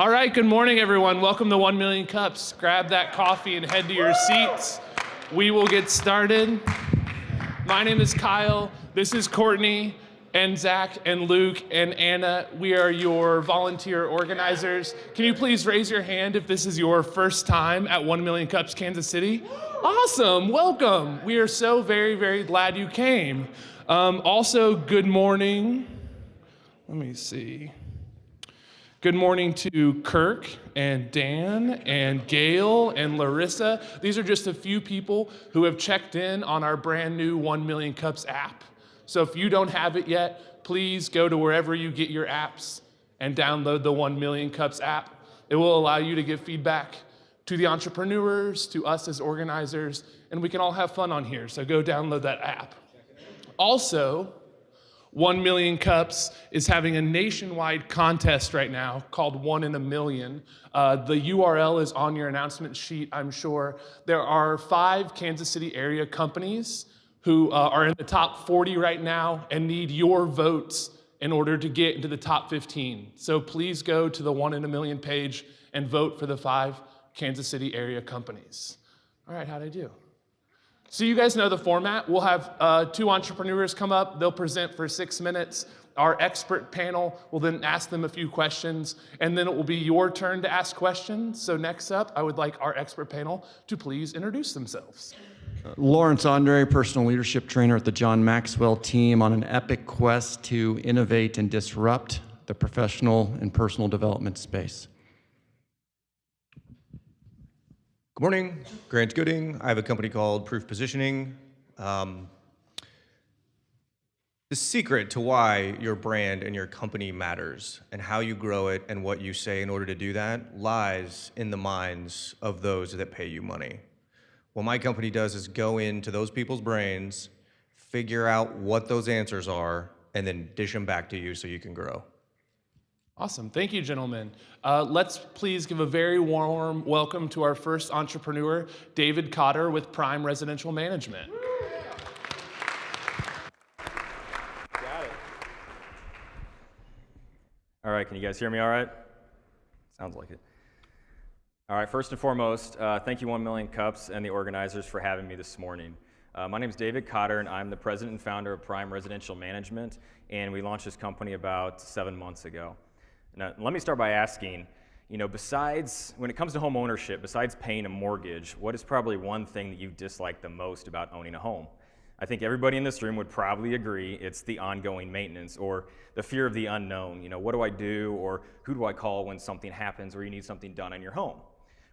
All right, good morning, everyone. Welcome to 1 Million Cups. Grab that coffee and head to your seats. We will get started. My name is Kyle. This is Courtney and Zach and Luke and Anna. We are your volunteer organizers. Can you please raise your hand if this is your first time at 1 Million Cups, Kansas City? Awesome, welcome. We are so very, very glad you came. Also, good morning. Let me see. Good morning to Kirk and Dan and Gail and Larissa. These are just a few people who have checked in on our brand new 1 Million Cups app. So if you don't have it yet, please go to wherever you get your apps and download the 1 Million Cups app. It will allow you to give feedback to the entrepreneurs, to us as organizers, and we can all have fun on here. So go download that app. Also, 1 Million Cups is having a nationwide contest right now called 1 in a Million. The URL is on your announcement sheet, I'm sure. There are 5 Kansas City area companies who are in the top 40 right now and need your votes in order to get into the top 15. So please go to the 1 in a Million page and vote for the 5 Kansas City area companies. All right, how'd I do? So you guys know the format. We'll have 2 entrepreneurs come up. They'll present for 6 minutes. Our expert panel will then ask them a few questions, and then it will be your turn to ask questions. So next up, I would like our expert panel to please introduce themselves. Lawrence Andre, personal leadership trainer at the John Maxwell team on an epic quest to innovate and disrupt the professional and personal development space. Good morning, Grant Gooding. I have a company called Proof Positioning. The secret to why your brand and your company matters and how you grow it and what you say in order to do that lies in the minds of those that pay you money. What my company does is go into those people's brains, figure out what those answers are, and then dish them back to you so you can grow. Awesome, thank you, gentlemen. Let's please give a very warm welcome to our first entrepreneur, David Cotter with Prime Residential Management. Got it. All right, can you guys hear me all right? Sounds like it. All right, first and foremost, thank you 1 Million Cups and the organizers for having me this morning. My name is David Cotter, and I'm the president and founder of Prime Residential Management, and we launched this company about 7 months ago. Now, let me start by asking, besides, when it comes to home ownership, besides paying a mortgage, what is probably one thing that you dislike the most about owning a home? I think everybody in this room would probably agree it's the ongoing maintenance or the fear of the unknown. What do I do, or who do I call when something happens or you need something done in your home?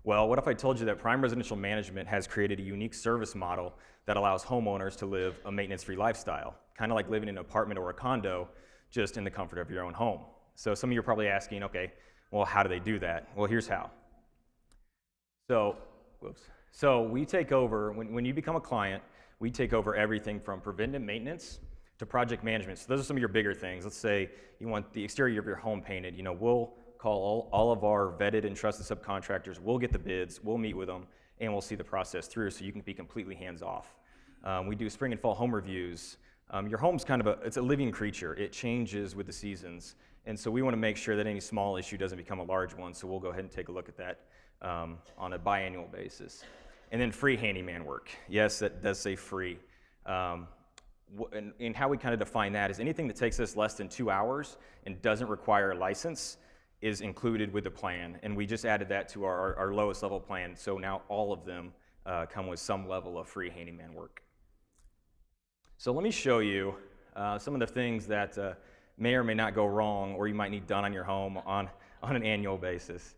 Well, what if I told you that Prime Residential Management has created a unique service model that allows homeowners to live a maintenance-free lifestyle, kind of like living in an apartment or a condo, just in the comfort of your own home. So some of you are probably asking, okay, well, how do they do that? Well, here's how. So we take over, when you become a client, we take over everything from preventive maintenance to project management. So those are some of your bigger things. Let's say you want the exterior of your home painted. We'll call all of our vetted and trusted subcontractors. We'll get the bids, we'll meet with them, and we'll see the process through so you can be completely hands-off. We do spring and fall home reviews. Your home's kind of it's a living creature. It changes with the seasons. And so we want to make sure that any small issue doesn't become a large one, so we'll go ahead and take a look at that on a biannual basis. And then free handyman work. Yes, that does say free. And how we kind of define that is anything that takes us less than 2 hours and doesn't require a license is included with the plan. And we just added that to our lowest level plan, so now all of them come with some level of free handyman work. So let me show you some of the things that may or may not go wrong or you might need done on your home on an annual basis.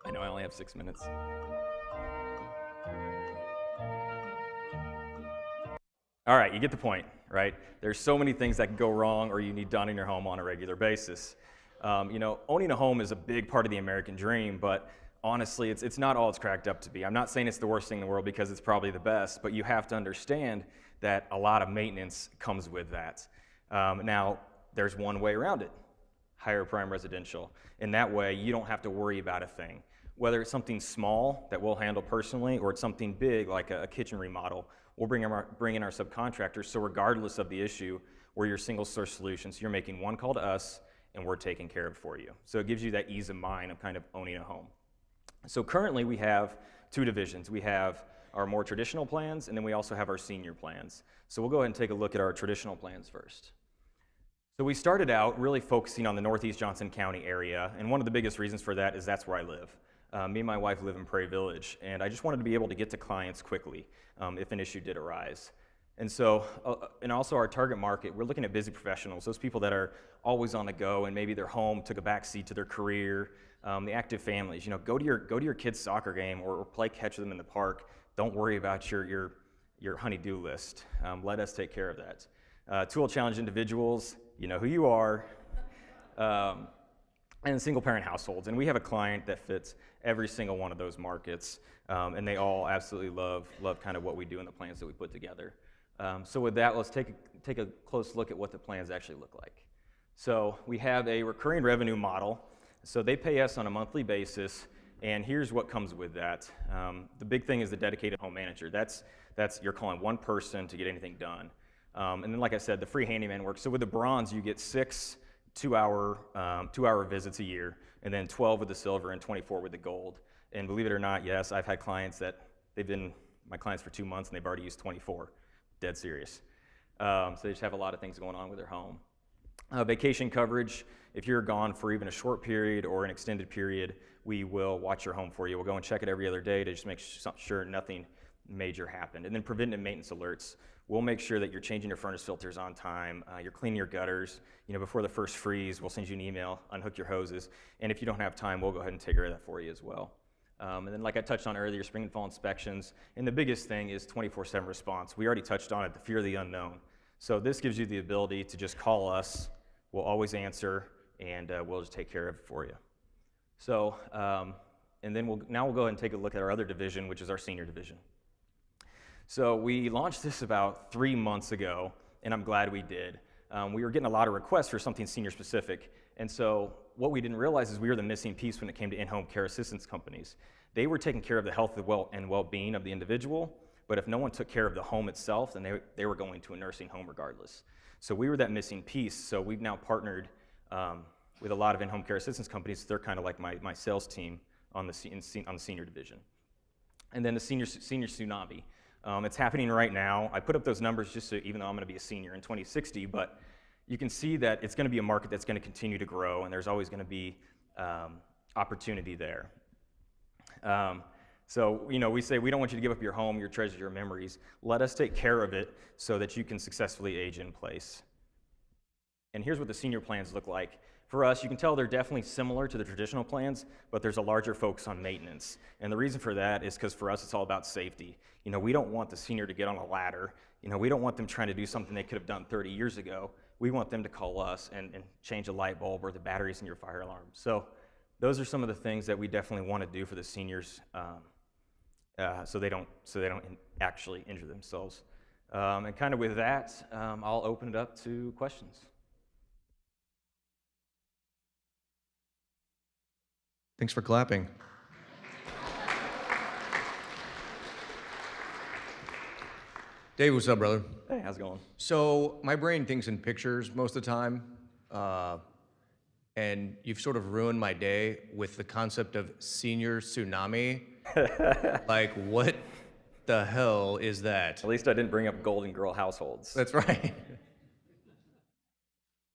I know I only have 6 minutes. All right, you get the point, right? There's so many things that can go wrong or you need done in your home on a regular basis. Owning a home is a big part of the American dream, but honestly, it's not all it's cracked up to be. I'm not saying it's the worst thing in the world because it's probably the best, but you have to understand that a lot of maintenance comes with that. Now, there's one way around it. higher prime residential. And that way, you don't have to worry about a thing. Whether it's something small that we'll handle personally, or it's something big like a kitchen remodel, we'll bring in our subcontractors. So regardless of the issue, we're your single source solution. So you're making one call to us, and we're taking care of it for you. So it gives you that ease of mind of kind of owning a home. So currently we have two divisions. We have our more traditional plans, and then we also have our senior plans. So we'll go ahead and take a look at our traditional plans first. So we started out really focusing on the Northeast Johnson County area, and one of the biggest reasons for that is that's where I live. Me and my wife live in Prairie Village, and I just wanted to be able to get to clients quickly if an issue did arise. And so, and also our target market, we're looking at busy professionals, those people that are always on the go, and maybe their home took a backseat to their career. The active families, go to your kid's soccer game or play catch with them in the park. Don't worry about your honey-do list. Let us take care of that. Tool challenge individuals, you know who you are. And single-parent households. And we have a client that fits every single one of those markets, and they all absolutely love kind of what we do and the plans that we put together. So with that, let's take a close look at what the plans actually look like. So we have a recurring revenue model. So they pay us on a monthly basis, and here's what comes with that. The big thing is the dedicated home manager. That's you're calling one person to get anything done. And then, like I said, the free handyman work. So with the bronze, you get 6 two-hour visits a year, and then 12 with the silver and 24 with the gold. And believe it or not, yes, I've had clients that they've been my clients for 2 months and they've already used 24. Dead serious. So they just have a lot of things going on with their home. Vacation coverage, if you're gone for even a short period or an extended period, we will watch your home for you. We'll go and check it every other day to just make sure nothing major happened. And then preventive maintenance alerts. We'll make sure that you're changing your furnace filters on time, you're cleaning your gutters. Before the first freeze, we'll send you an email, unhook your hoses, and if you don't have time, we'll go ahead and take care of that for you as well. And then, like I touched on earlier, spring and fall inspections, and the biggest thing is 24/7 response. We already touched on it, the fear of the unknown. So this gives you the ability to just call us, we'll always answer, and we'll just take care of it for you. So, and then now we'll go ahead and take a look at our other division, which is our senior division. So we launched this about 3 months ago, and I'm glad we did. We were getting a lot of requests for something senior specific, and so what we didn't realize is we were the missing piece when it came to in-home care assistance companies. They were taking care of the health and well-being of the individual, but if no one took care of the home itself, then they were going to a nursing home regardless. So we were that missing piece, so we've now partnered with a lot of in-home care assistance companies. They're kind of like my sales team on the senior division. And then the senior tsunami. It's happening right now. I put up those numbers just so, even though I'm going to be a senior in 2060, but you can see that it's going to be a market that's going to continue to grow, and there's always going to be opportunity there. So, we say we don't want you to give up your home, your treasures, your memories. Let us take care of it so that you can successfully age in place. And here's what the senior plans look like. For us, you can tell they're definitely similar to the traditional plans, but there's a larger focus on maintenance. And the reason for that is because for us, it's all about safety. We don't want the senior to get on a ladder. We don't want them trying to do something they could have done 30 years ago. We want them to call us and change a light bulb or the batteries in your fire alarm. So those are some of the things that we definitely want to do for the seniors so they don't actually injure themselves. And kind of with that, I'll open it up to questions. Thanks for clapping. Dave, what's up, brother? Hey, how's it going? So my brain thinks in pictures most of the time, and you've sort of ruined my day with the concept of senior tsunami. Like, what the hell is that? At least I didn't bring up Golden Girl households. That's right.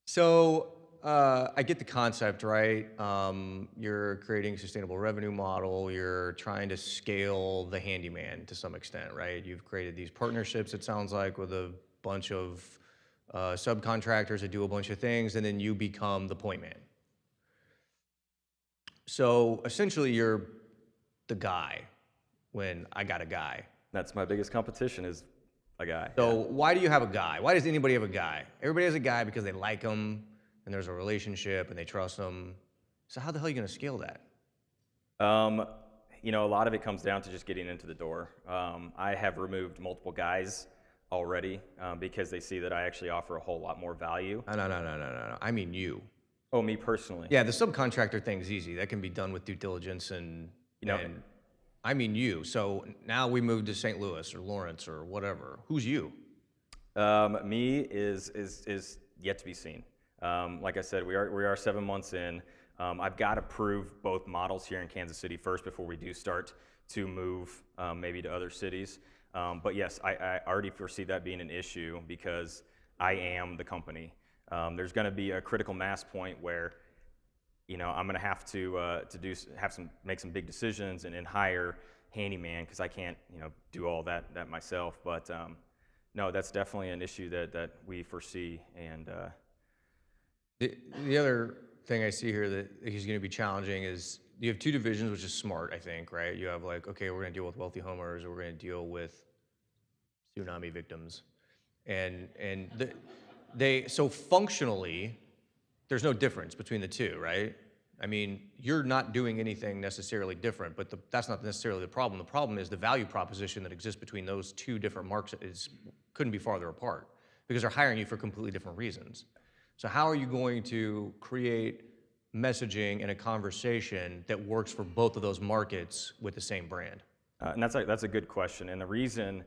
So I get the concept, right? You're creating a sustainable revenue model. You're trying to scale the handyman to some extent, right? You've created these partnerships, it sounds like, with a bunch of subcontractors that do a bunch of things, and then you become the point man. So essentially, you're the guy when I got a guy. That's my biggest competition is a guy. So why do you have a guy? Why does anybody have a guy? Everybody has a guy because they like him, and there's a relationship, and they trust him. So how the hell are you going to scale that? A lot of it comes down to just getting into the door. I have removed multiple guys already because they see that I actually offer a whole lot more value. No. I mean you. Oh, me personally? Yeah, the subcontractor thing's easy. That can be done with due diligence and, You know, and I mean you. So now we moved to St. Louis or Lawrence or whatever. Who's you? Me is yet to be seen. Like I said, we are 7 months in. I've got to prove both models here in Kansas City first before we do start to move maybe to other cities. But yes, I already foresee that being an issue because I am the company. There's going to be a critical mass point where, I'm going to have to make some big decisions and hire handyman because I can't, do all that myself. But no, that's definitely an issue that we foresee. And The other thing I see here that he's going to be challenging is you have two divisions, which is smart, I think, right? You have like, okay, we're going to deal with wealthy homeowners, or we're going to deal with tsunami victims, and so functionally, there's no difference between the two, right? I mean, you're not doing anything necessarily different, but that's not necessarily the problem. The problem is the value proposition that exists between those two different markets couldn't be farther apart because they're hiring you for completely different reasons. So how are you going to create messaging and a conversation that works for both of those markets with the same brand? and that's a good question. And the reason,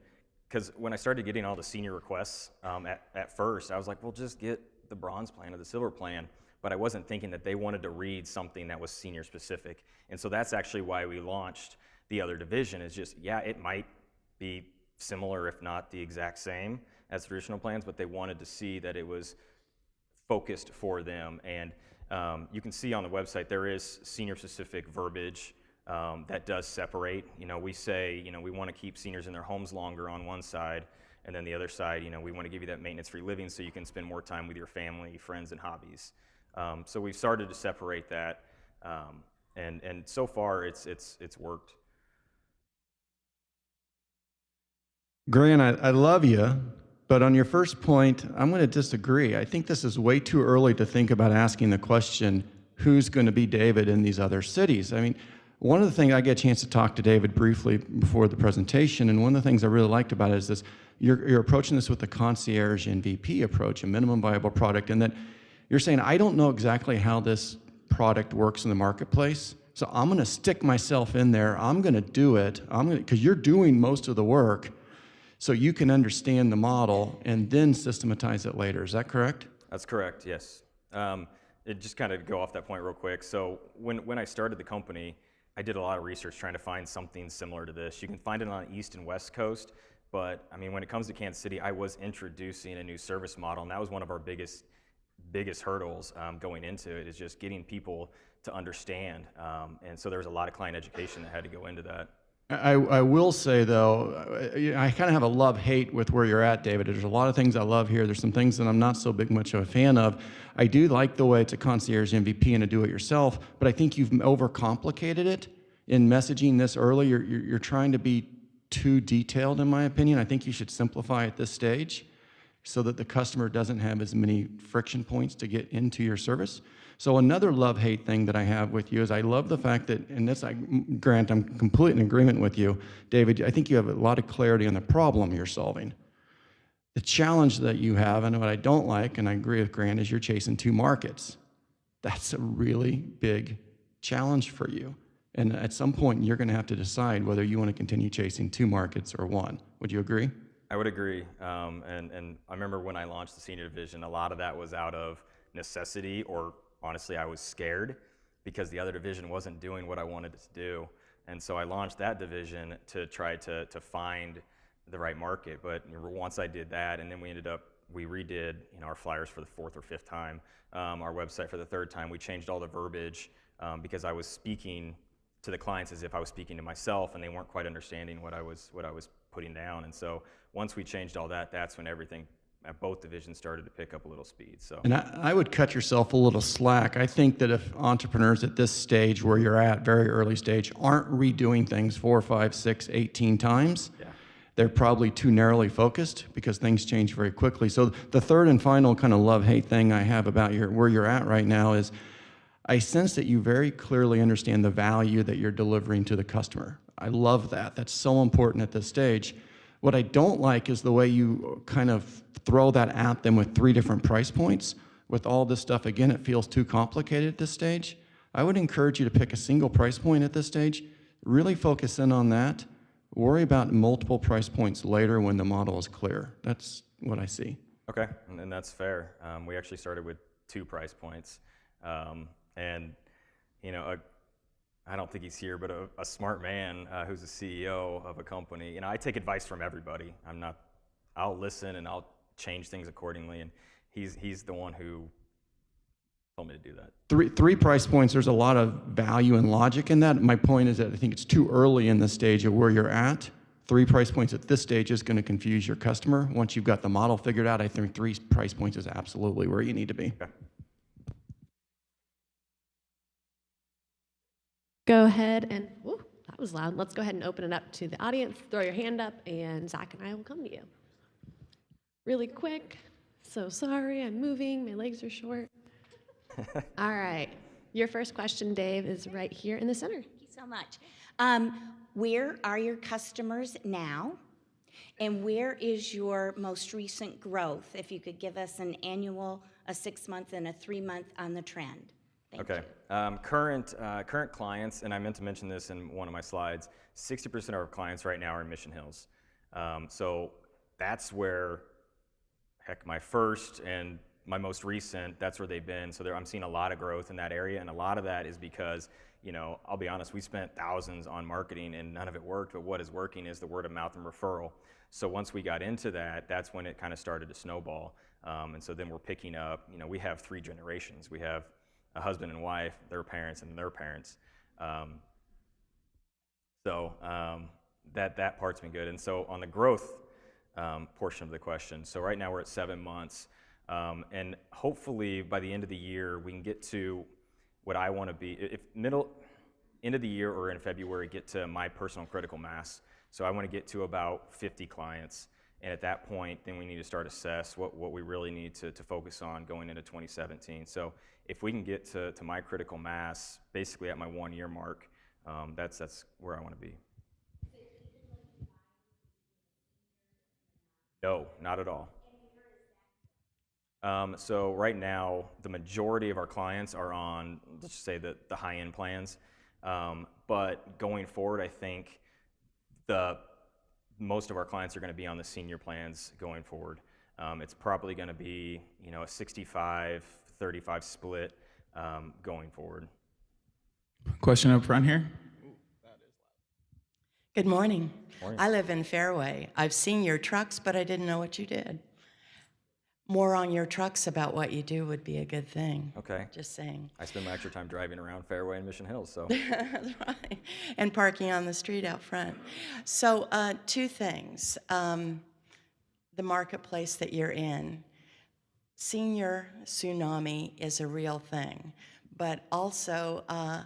because when I started getting all the senior requests at first, I was like, well, just get the bronze plan or the silver plan. But I wasn't thinking that they wanted to read something that was senior specific. And so that's actually why we launched the other division. Is just, yeah, it might be similar, if not the exact same as traditional plans, but they wanted to see that it was focused for them. And you can see on the website there is senior specific verbiage that does separate. We say, we want to keep seniors in their homes longer on one side, and then the other side, we want to give you that maintenance-free living so you can spend more time with your family, friends, and hobbies. So we've started to separate that, and so far it's worked. Grant, I love you, but on your first point, I'm going to disagree. I think this is way too early to think about asking the question, who's going to be David in these other cities? I mean, one of the things, I get a chance to talk to David briefly before the presentation, and one of the things I really liked about it is this, you're approaching this with the concierge MVP approach, a minimum viable product, and that you're saying, I don't know exactly how this product works in the marketplace, so I'm going to stick myself in there. I'm going to do it. Because you're doing most of the work, so you can understand the model and then systematize it later. Is that correct? That's correct, yes. It just kind of go off that point real quick. So when I started the company, I did a lot of research trying to find something similar to this. You can find it on the East and West Coast, but I mean, when it comes to Kansas City, I was introducing a new service model, and that was one of our biggest hurdles going into it, is just getting people to understand. And so there was a lot of client education that had to go into that. I will say, though, I kind of have a love-hate with where you're at, David. There's a lot of things I love here. There's some things that I'm not so much of a fan of. I do like the way it's a concierge MVP and a do-it-yourself, but I think you've overcomplicated it in messaging this early. You're trying to be too detailed, in my opinion. I think you should simplify at this stage so that the customer doesn't have as many friction points to get into your service. So another love-hate thing that I have with you is I love the fact that, and this, Grant, I'm completely in agreement with you. David, I think you have a lot of clarity on the problem you're solving. The challenge that you have, and what I don't like, and I agree with Grant, is you're chasing two markets. That's a really big challenge for you. And at some point, you're gonna have to decide whether you want to continue chasing two markets or one. Would you agree? I would agree. And I remember when I launched the senior division, a lot of that was out of necessity, or honestly, I was scared because the other division wasn't doing what I wanted it to do. And so I launched that division to try to find the right market. But once I did that, and then we redid our flyers for the fourth or fifth time, our website for the third time. We changed all the verbiage because I was speaking to the clients as if I was speaking to myself, and they weren't quite understanding what I was putting down. And so once we changed all that, that's when everything at both divisions started to pick up a little speed. So, and I would cut yourself a little slack. I think that if entrepreneurs at this stage where you're at, very early stage, aren't redoing things 4, 5, 6, 18 times, they're probably too narrowly focused because things change very quickly. So the third and final kind of love-hate thing I have about where you're at right now is I sense that you very clearly understand the value that you're delivering to the customer. I love that. That's so important at this stage. What I don't like is the way you kind of throw that at them with 3 different price points with all this stuff, again, it feels too complicated at this stage. I would encourage you to pick a single price point at this stage, really focus in on that, worry about multiple price points later when the model is clear. That's what I see. Okay, and that's fair. We actually started with 2 price points. And, you know, I don't think he's here, but a smart man who's a CEO of a company. You know, I take advice from everybody. I'll listen and I'll change things accordingly. And he's the one who told me to do that. Three price points, there's a lot of value and logic in that. My point is that I think it's too early in the stage of where you're at. 3 price points at this stage is going to confuse your customer. Once you've got the model figured out, I think 3 price points is absolutely where you need to be. Okay. Go ahead and, whoa, that was loud. Let's go ahead and open it up to the audience. Throw your hand up, and Zach and I will come to you. Really quick. So sorry, I'm moving. My legs are short. All right. Your first question, Dave, is right here in the center. Thank you so much. Where are your customers now? And where is your most recent growth? If you could give us an annual, a 6-month, and a 3-month on the trend. Thank Okay. Current clients, and I meant to mention this in one of my slides, 60% of our clients right now are in Mission Hills. So that's where, heck, my first and my most recent, that's where they've been. So I'm seeing a lot of growth in that area, and a lot of that is because, you know, I'll be honest, we spent thousands on marketing and none of it worked, but what is working is the word of mouth and referral. So once we got into that, that's when it kind of started to snowball. And so then we're picking up, you know, we have 3 generations. We have a husband and wife, their parents, and their parents. That part's been good. And so on the growth portion of the question, so right now we're at 7 months. And hopefully by the end of the year, we can get to what I want to be, if end of the year or in February, get to my personal critical mass. So I want to get to about 50 clients. And at that point, then we need to start assess what we really need to focus on going into 2017. So if we can get to my critical mass, basically at my 1-year mark, that's where I want to be. No, not at all. So right now, the majority of our clients are on, let's just say, the high-end plans. But going forward, I think most of our clients are going to be on the senior plans going forward. It's probably going to be, you know, a 65-35 split going forward. Question up front here. Good morning. Morning. I live in Fairway. I've seen your trucks, but I didn't know what you did. More on your trucks about what you do would be a good thing. Okay. Just saying. I spend my extra time driving around Fairway and Mission Hills, so. That's right. And parking on the street out front. So 2 things. The marketplace that you're in. Senior tsunami is a real thing, but also a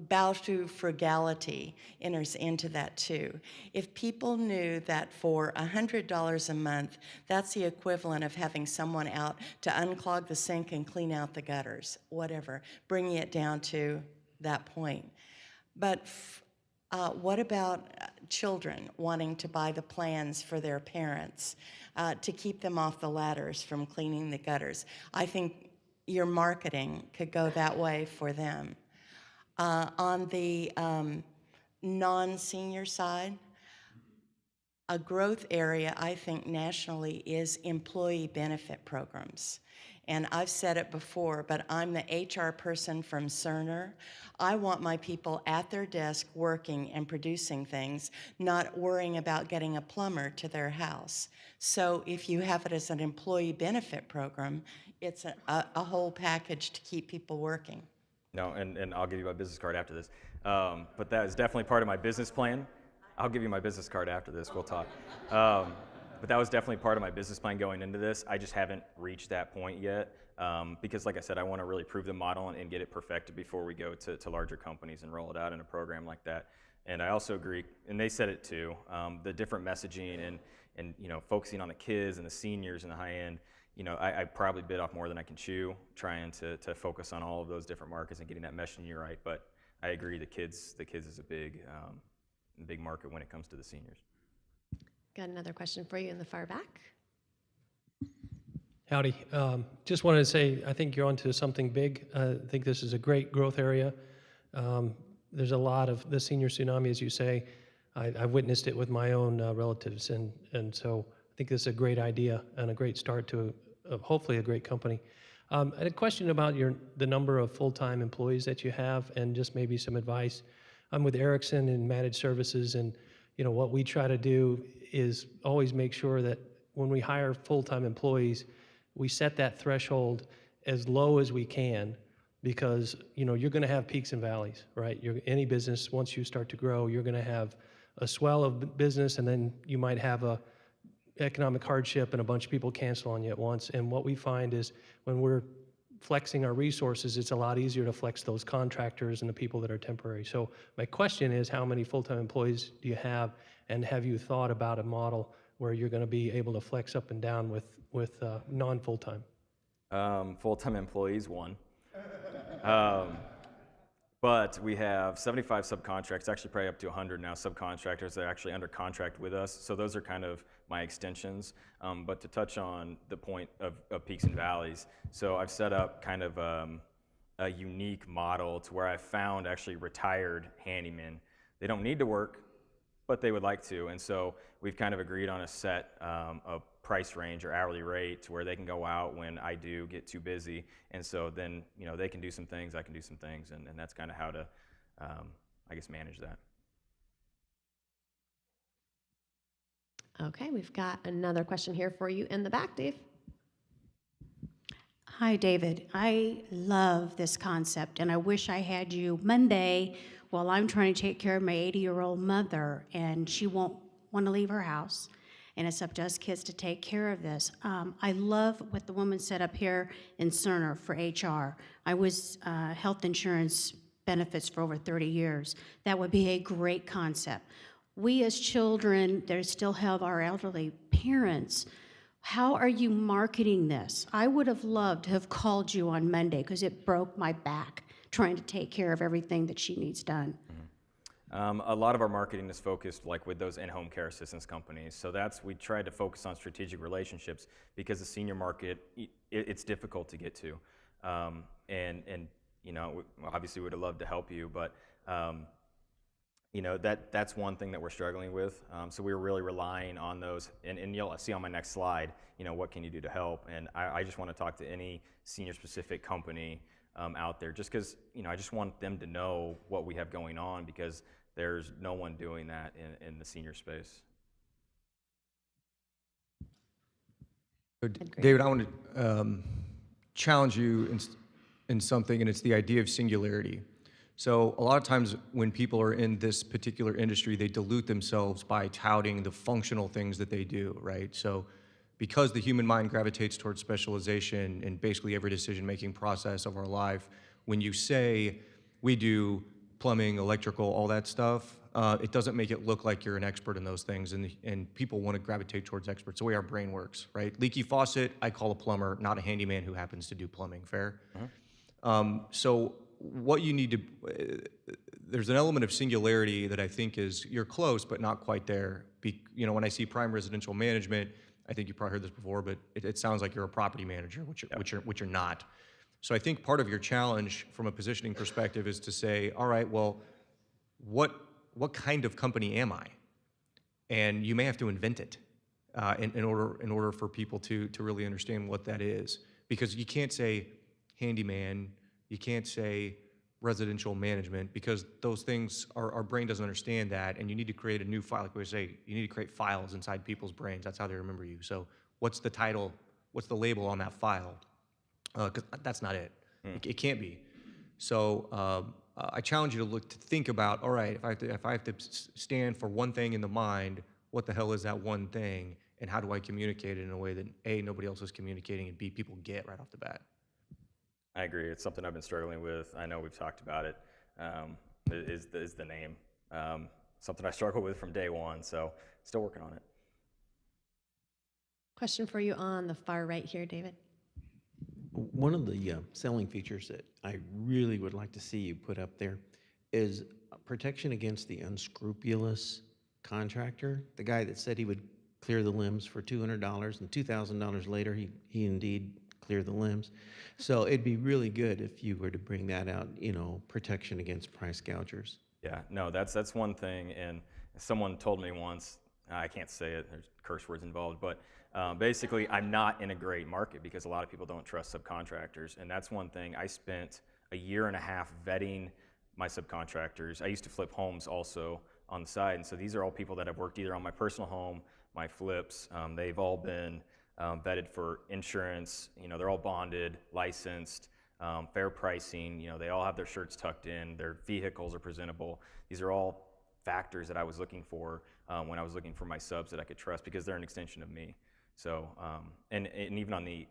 bow to frugality enters into that too. If people knew that for $100 a month, that's the equivalent of having someone out to unclog the sink and clean out the gutters, whatever, bringing it down to that point. But what about children wanting to buy the plans for their parents to keep them off the ladders from cleaning the gutters? I think your marketing could go that way for them. On the non-senior side, a growth area, I think, nationally is employee benefit programs. And I've said it before, but I'm the HR person from Cerner. I want my people at their desk working and producing things, not worrying about getting a plumber to their house. So if you have it as an employee benefit program, it's a whole package to keep people working. No, and I'll give you my business card after this. But that is definitely part of my business plan. I'll give you my business card after this, we'll talk. But that was definitely part of my business plan going into this. I just haven't reached that point yet because, like I said, I want to really prove the model and get it perfected before we go to larger companies and roll it out in a program like that. And I also agree, and they said it too, the different messaging and you know, focusing on the kids and the seniors and the high end. You know, I probably bit off more than I can chew, trying to focus on all of those different markets and getting that messaging right. But I agree, the kids is a big market when it comes to the seniors. Got another question for you in the far back. Howdy. Just wanted to say, I think you're onto something big. I think this is a great growth area. There's a lot of the senior tsunami, as you say. I've witnessed it with my own relatives, and so I think this is a great idea and a great start to hopefully a great company. I had a question about the number of full-time employees that you have, and just maybe some advice. I'm with Ericsson in managed services, and what we try to do is always make sure that when we hire full-time employees, we set that threshold as low as we can, because you're going to have peaks and valleys, right? Any business, once you start to grow, you're going to have a swell of business, and then you might have a economic hardship and a bunch of people cancel on you at once. And what we find is when we're flexing our resources, it's a lot easier to flex those contractors and the people that are temporary. So my question is, how many full-time employees do you have, and have you thought about a model where you're going to be able to flex up and down with non-full-time? Full-time employees, one. But we have 75 subcontractors, actually probably up to 100 now, subcontractors that are actually under contract with us. So those are kind of my extensions. But to touch on the point of peaks and valleys, so I've set up kind of a unique model to where I've found actually retired handymen. They don't need to work, but they would like to. And so we've kind of agreed on a set a price range or hourly rate to where they can go out when I do get too busy. And so then, they can do some things, I can do some things, and that's kind of how to, I guess, manage that. Okay, we've got another question here for you in the back, Dave. Hi, David. I love this concept, and I wish I had you Monday while I'm trying to take care of my 80-year-old mother, and she won't want to leave her house, and it's up to us kids to take care of this. I love what the woman said up here in Cerner for HR. I was health insurance benefits for over 30 years. That would be a great concept. We as children that still have our elderly parents, how are you marketing this? I would have loved to have called you on Monday because it broke my back trying to take care of everything that she needs done. A lot of our marketing is focused like with those in-home care assistance companies. So we tried to focus on strategic relationships because the senior market, it's difficult to get to. And obviously we'd have loved to help you, but that's one thing that we're struggling with. So we were really relying on those, and you'll see on my next slide, what can you do to help? And I just want to talk to any senior-specific company out there, just because, I just want them to know what we have going on, because there's no one doing that in the senior space. David, I want to challenge you in something, and it's the idea of singularity. So a lot of times when people are in this particular industry, they dilute themselves by touting the functional things that they do, right? So because the human mind gravitates towards specialization in basically every decision-making process of our life, when you say we do plumbing, electrical, all that stuff, it doesn't make it look like you're an expert in those things, and people want to gravitate towards experts. The way our brain works, right? Leaky faucet, I call a plumber, not a handyman who happens to do plumbing. Fair? So what you need to, there's an element of singularity that I think is, you're close, but not quite there. When I see prime residential management, I think you probably heard this before, but it sounds like you're a property manager, which you're not. So I think part of your challenge from a positioning perspective is to say, all right, well, what kind of company am I? And you may have to invent it in order for people to really understand what that is. Because you can't say handyman, you can't say residential management, because those things, our brain doesn't understand that, and you need to create a new file. Like we say, you need to create files inside people's brains. That's how they remember you. So what's the title, what's the label on that file? Because that's not it. It can't be. So I challenge you to think about, all right, if I have to stand for one thing in the mind, what the hell is that one thing, and how do I communicate it in a way that A, nobody else is communicating, and B, people get right off the bat? I agree. It's something I've been struggling with. I know we've talked about it. Is the name. Something I struggled with from day one, so still working on it. Question for you on the far right here, David. One of the selling features that I really would like to see you put up there is protection against the unscrupulous contractor, the guy that said he would clear the limbs for $200, and $2,000 later, he indeed cleared the limbs. So it'd be really good if you were to bring that out, protection against price gougers. Yeah, no, that's one thing, and someone told me once, I can't say it, there's curse words involved, but basically I'm not in a great market because a lot of people don't trust subcontractors, and that's one thing. I spent a year and a half vetting my subcontractors. I used to flip homes also on the side, and so these are all people that have worked either on my personal home, my flips. They've all been vetted for insurance. They're all bonded, licensed, fair pricing. They all have their shirts tucked in. Their vehicles are presentable. These are all factors that I was looking for when I was looking for my subs that I could trust because they're an extension of me. So, and even on the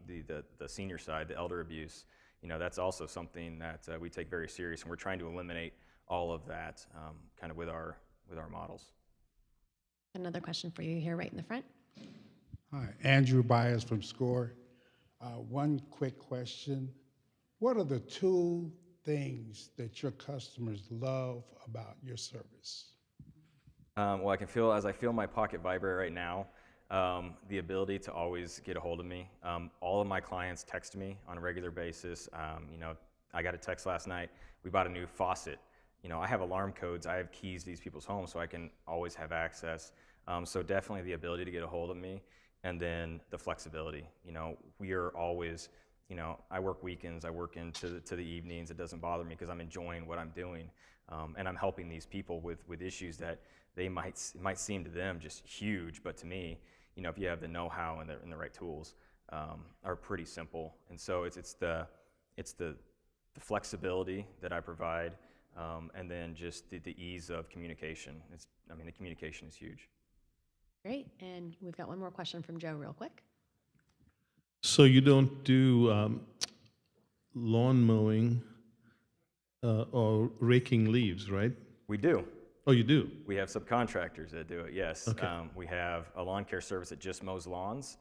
senior side, the elder abuse, that's also something that we take very serious, and we're trying to eliminate all of that kind of with our models. Another question for you here right in the front. Hi, Andrew Byers from SCORE. One quick question. What are the 2 things that your customers love about your service? Well, as I feel my pocket vibrate right now, the ability to always get a hold of me. All of my clients text me on a regular basis. I got a text last night. We bought a new faucet. I have alarm codes. I have keys to these people's homes, so I can always have access. So definitely the ability to get a hold of me, and then the flexibility. We are always, I work weekends. I work into the evenings. It doesn't bother me because I'm enjoying what I'm doing, and I'm helping these people with issues that they might seem to them just huge, but to me, if you have the know-how and the right tools, are pretty simple. And so it's the flexibility that I provide, and then just the ease of communication. The communication is huge. Great, and we've got one more question from Joe real quick. So you don't do lawn mowing or raking leaves, right? We do. Oh, you do? We have subcontractors that do it, yes. Okay. We have a lawn care service that just mows lawns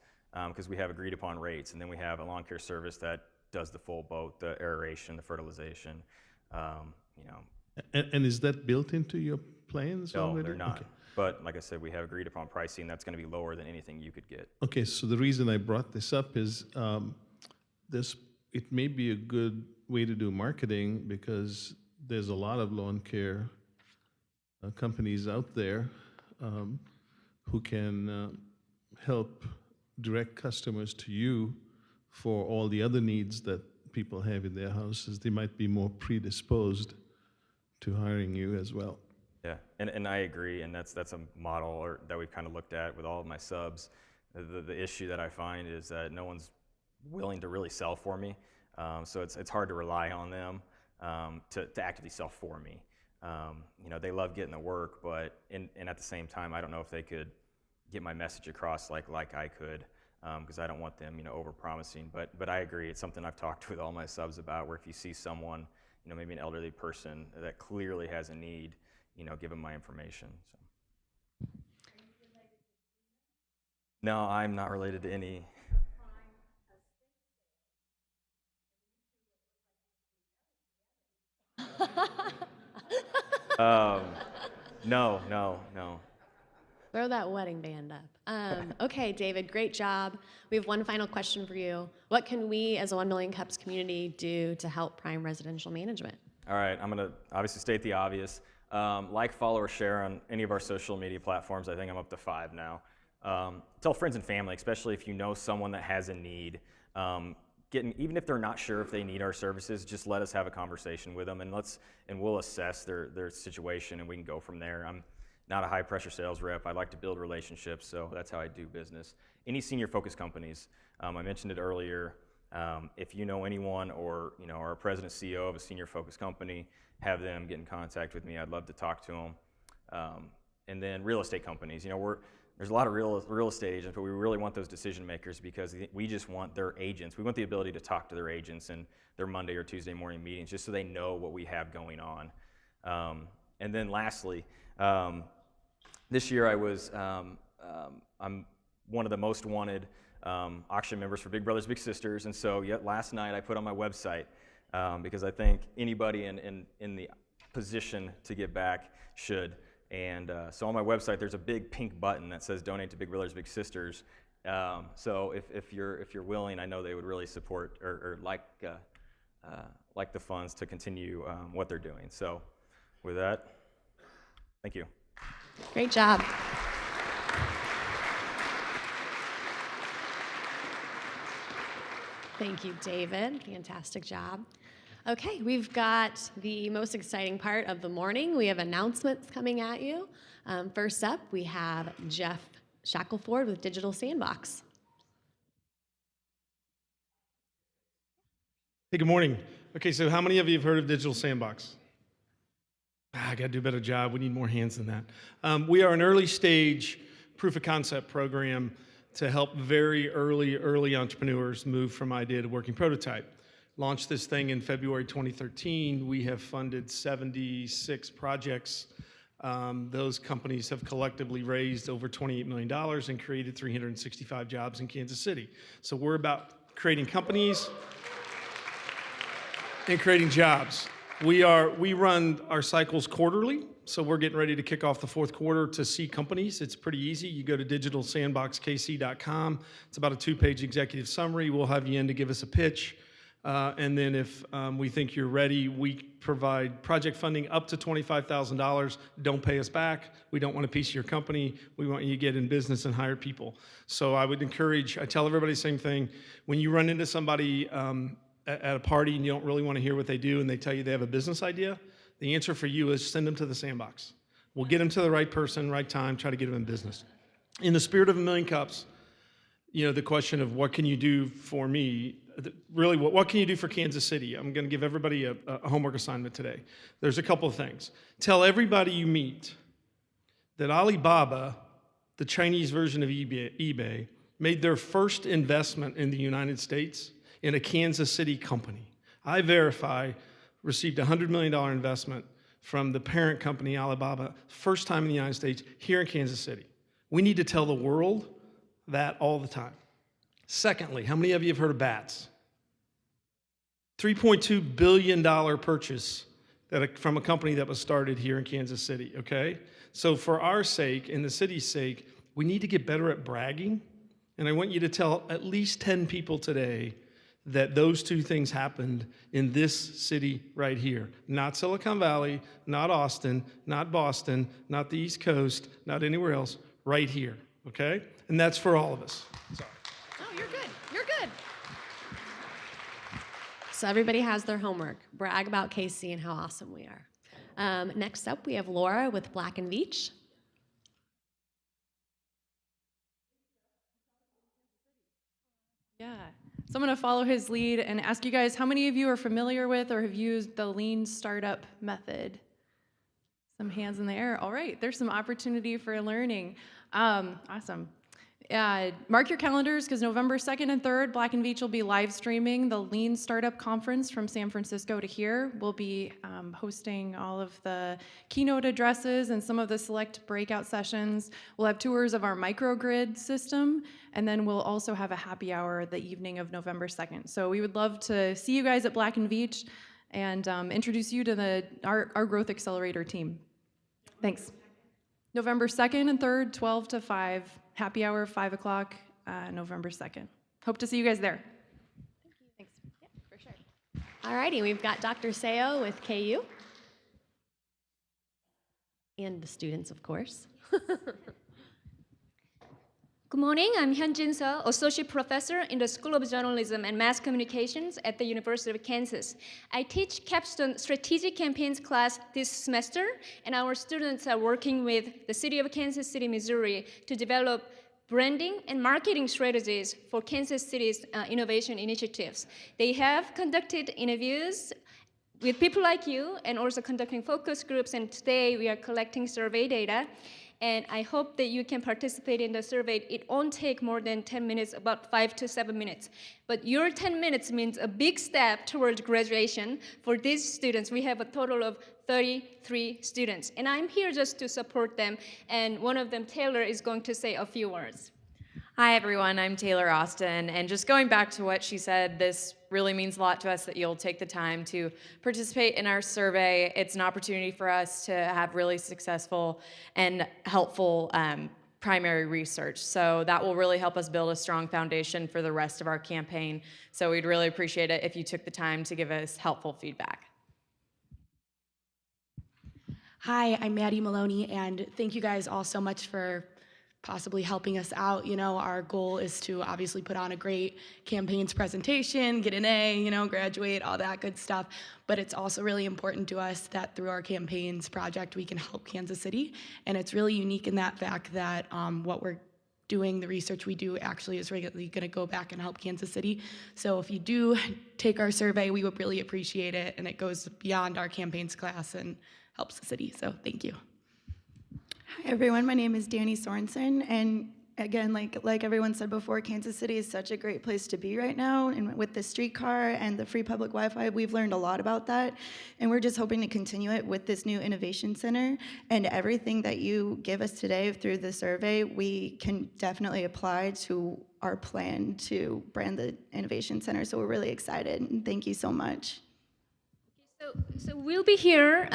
because we have agreed upon rates. And then we have a lawn care service that does the full boat, the aeration, the fertilization. And is that built into your plans No, already? they're not. Okay. But like I said, we have agreed upon pricing that's going to be lower than anything you could get. Okay, so the reason I brought this up is it may be a good way to do marketing because there's a lot of lawn care companies out there who can help direct customers to you for all the other needs that people have in their houses. They might be more predisposed to hiring you as well. Yeah, and I agree, and that's a model that we've kind of looked at with all of my subs. The issue that I find is that no one's willing to really sell for me, so it's hard to rely on them to actively sell for me. They love getting the work, but and at the same time, I don't know if they could get my message across like I could, because I don't want them, over-promising. But I agree, it's something I've talked with all my subs about, where if you see someone, maybe an elderly person that clearly has a need, give them my information. So. No, I'm not related to any. No. Throw that wedding band up. Okay, David, great job. We have one final question for you. What can we as a 1 Million Cups community do to help Prime Residential Management? All right, I'm going to obviously state the obvious. Like, follow, or share on any of our social media platforms. I think I'm up to 5 now. Tell friends and family, especially if you know someone that has a need. Even if they're not sure if they need our services, just let us have a conversation with them, and we'll assess their situation, and we can go from there. I'm not a high-pressure sales rep. I like to build relationships, so that's how I do business. Any senior-focused companies, I mentioned it earlier. If you know anyone or are a president, CEO of a senior-focused company, have them get in contact with me. I'd love to talk to them. And then real estate companies. There's a lot of real estate agents, but we really want those decision makers because we just want their agents. We want the ability to talk to their agents in their Monday or Tuesday morning meetings, just so they know what we have going on. And then lastly, this year I'm one of the most wanted auction members for Big Brothers Big Sisters, and so last night I put on my website because I think anybody in the position to give back should. And so on my website, there's a big pink button that says Donate to Big Brothers Big Sisters. So if you're willing, I know they would really support or like the funds to continue what they're doing. So with that, thank you. Great job. Thank you, David. Fantastic job. Okay, we've got the most exciting part of the morning. We have announcements coming at you. First up, we have Jeff Shackelford with Digital Sandbox. Hey, good morning. Okay, so how many of you have heard of Digital Sandbox? I got to do a better job. We need more hands than that. We are an early stage proof of concept program to help very early entrepreneurs move from idea to working prototype. Launched this thing in February 2013. We have funded 76 projects. Those companies have collectively raised over $28 million and created 365 jobs in Kansas City. So we're about creating companies and creating jobs. We run our cycles quarterly, so we're getting ready to kick off the fourth quarter to see companies. It's pretty easy. You go to digitalsandboxkc.com. It's about a 2-page executive summary. We'll have you in to give us a pitch. And then if we think you're ready, we provide project funding up to $25,000. Don't pay us back. We don't want a piece of your company. We want you to get in business and hire people. So I would encourage, I tell everybody the same thing. When you run into somebody at a party and you don't really want to hear what they do and they tell you they have a business idea, the answer for you is send them to the Sandbox. We'll get them to the right person, right time, try to get them in business. In the spirit of A Million Cups, the question of what can you do for me, really what can you do for Kansas City? I'm going to give everybody a homework assignment today. There's a couple of things. Tell everybody you meet that Alibaba, the Chinese version of eBay, made their first investment in the United States in a Kansas City company. iVerify received a $100 million investment from the parent company, Alibaba, first time in the United States, here in Kansas City. We need to tell the world that all the time. Secondly, how many of you have heard of BATS? $3.2 billion purchase from a company that was started here in Kansas City, okay? So for our sake, and the city's sake, we need to get better at bragging. And I want you to tell at least 10 people today that those two things happened in this city right here. Not Silicon Valley, not Austin, not Boston, not the East Coast, not anywhere else, right here, okay? And that's for all of us. Sorry. Oh, you're good. You're good. So everybody has their homework. Brag about KC and how awesome we are. Next up, we have Laura with Black & Veatch. Yeah. So I'm going to follow his lead and ask you guys, how many of you are familiar with or have used the Lean Startup method? Some hands in the air. All right, there's some opportunity for learning. Awesome. Mark your calendars because November 2nd and 3rd, Black & Veatch will be live streaming the Lean Startup Conference from San Francisco to here. We'll be hosting all of the keynote addresses and some of the select breakout sessions. We'll have tours of our microgrid system, and then we'll also have a happy hour the evening of November 2nd. So we would love to see you guys at Black & Veatch and introduce you to our Growth Accelerator team. Thanks. November 2nd and 3rd, 12 to 5. Happy hour, 5 o'clock, November 2nd. Hope to see you guys there. Thanks. Yeah, for sure. All righty, we've got Dr. Seo with KU. And the students, of course. Good morning, I'm Hyunjin Seo, Associate Professor in the School of Journalism and Mass Communications at the University of Kansas. I teach Capstone Strategic Campaigns class this semester, and our students are working with the City of Kansas City, Missouri to develop branding and marketing strategies for Kansas City's innovation initiatives. They have conducted interviews with people like you and also conducting focus groups, and today we are collecting survey data. And I hope that you can participate in the survey. It won't take more than 10 minutes, about 5 to 7 minutes. But your 10 minutes means a big step towards graduation for these students. We have a total of 33 students. And I'm here just to support them. And one of them, Taylor, is going to say a few words. Hi, everyone. I'm Taylor Austin. And just going back to what she said, this really means a lot to us that you'll take the time to participate in our survey. It's an opportunity for us to have really successful and helpful primary research. So that will really help us build a strong foundation for the rest of our campaign. So we'd really appreciate it if you took the time to give us helpful feedback. Hi, I'm Maddie Maloney, and thank you guys all so much for possibly helping us out. You know, our goal is to obviously put on a great campaigns presentation, get an A, you know, graduate, all that good stuff. But it's also really important to us that through our campaigns project, we can help Kansas City. And it's really unique in that fact that what we're doing, the research we do actually is regularly going to go back and help Kansas City. So if you do take our survey, we would really appreciate it. And it goes beyond our campaigns class and helps the city. So thank you. Hi everyone, my name is Danny Sorensen, and again, like everyone said before, Kansas City is such a great place to be right now, and with the streetcar and the free public Wi-Fi, we've learned a lot about that, and we're just hoping to continue it with this new Innovation Center, and everything that you give us today through the survey, we can definitely apply to our plan to brand the Innovation Center, so we're really excited, and thank you so much. So we'll be here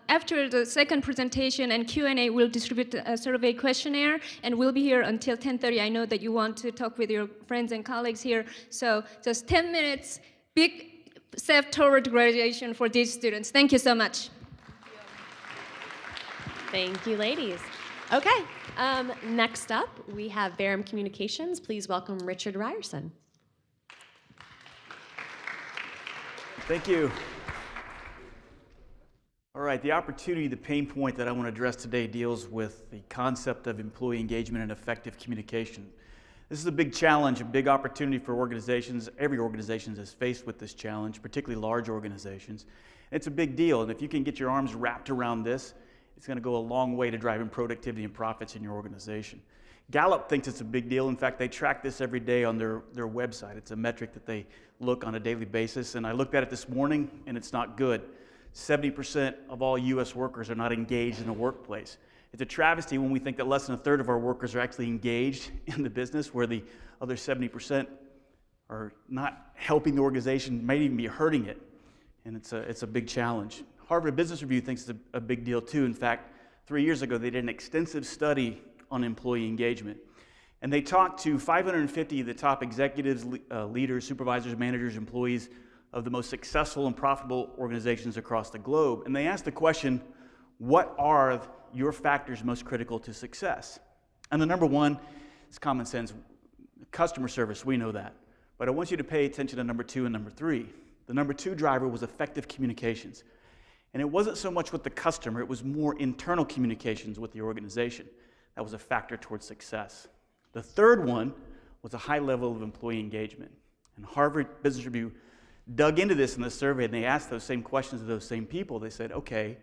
after the second presentation and Q&A. We'll distribute a survey questionnaire, and we'll be here until 10:30. I know that you want to talk with your friends and colleagues here, so just 10 minutes, big step toward graduation for these students. Thank you so much. Thank you, ladies. Okay, next up, we have Barham Communications. Please welcome Richard Ryerson. Thank you. All right, the opportunity, the pain point that I want to address today deals with the concept of employee engagement and effective communication. This is a big challenge, a big opportunity for organizations. Every organization is faced with this challenge, particularly large organizations. It's a big deal, and if you can get your arms wrapped around this, it's going to go a long way to driving productivity and profits in your organization. Gallup thinks it's a big deal. In fact, they track this every day on their website. It's a metric that they look on a daily basis, and I looked at it this morning, and it's not good. 70% of all U.S. workers are not engaged in the workplace. It's a travesty when we think that less than a third of our workers are actually engaged in the business, where the other 70% are not helping the organization, might even be hurting it. And it's a big challenge. Harvard Business Review thinks it's a big deal too. In fact, 3 years ago, they did an extensive study on employee engagement. And they talked to 550 of the top executives, leaders, supervisors, managers, employees of the most successful and profitable organizations across the globe. And they asked the question, what are your factors most critical to success? And the number one is common sense. Customer service, we know that. But I want you to pay attention to number two and number three. The number two driver was effective communications. And it wasn't so much with the customer, it was more internal communications with the organization. That was a factor towards success. The third one was a high level of employee engagement. And Harvard Business Review dug into this in the survey, and they asked those same questions to those same people. They said, okay,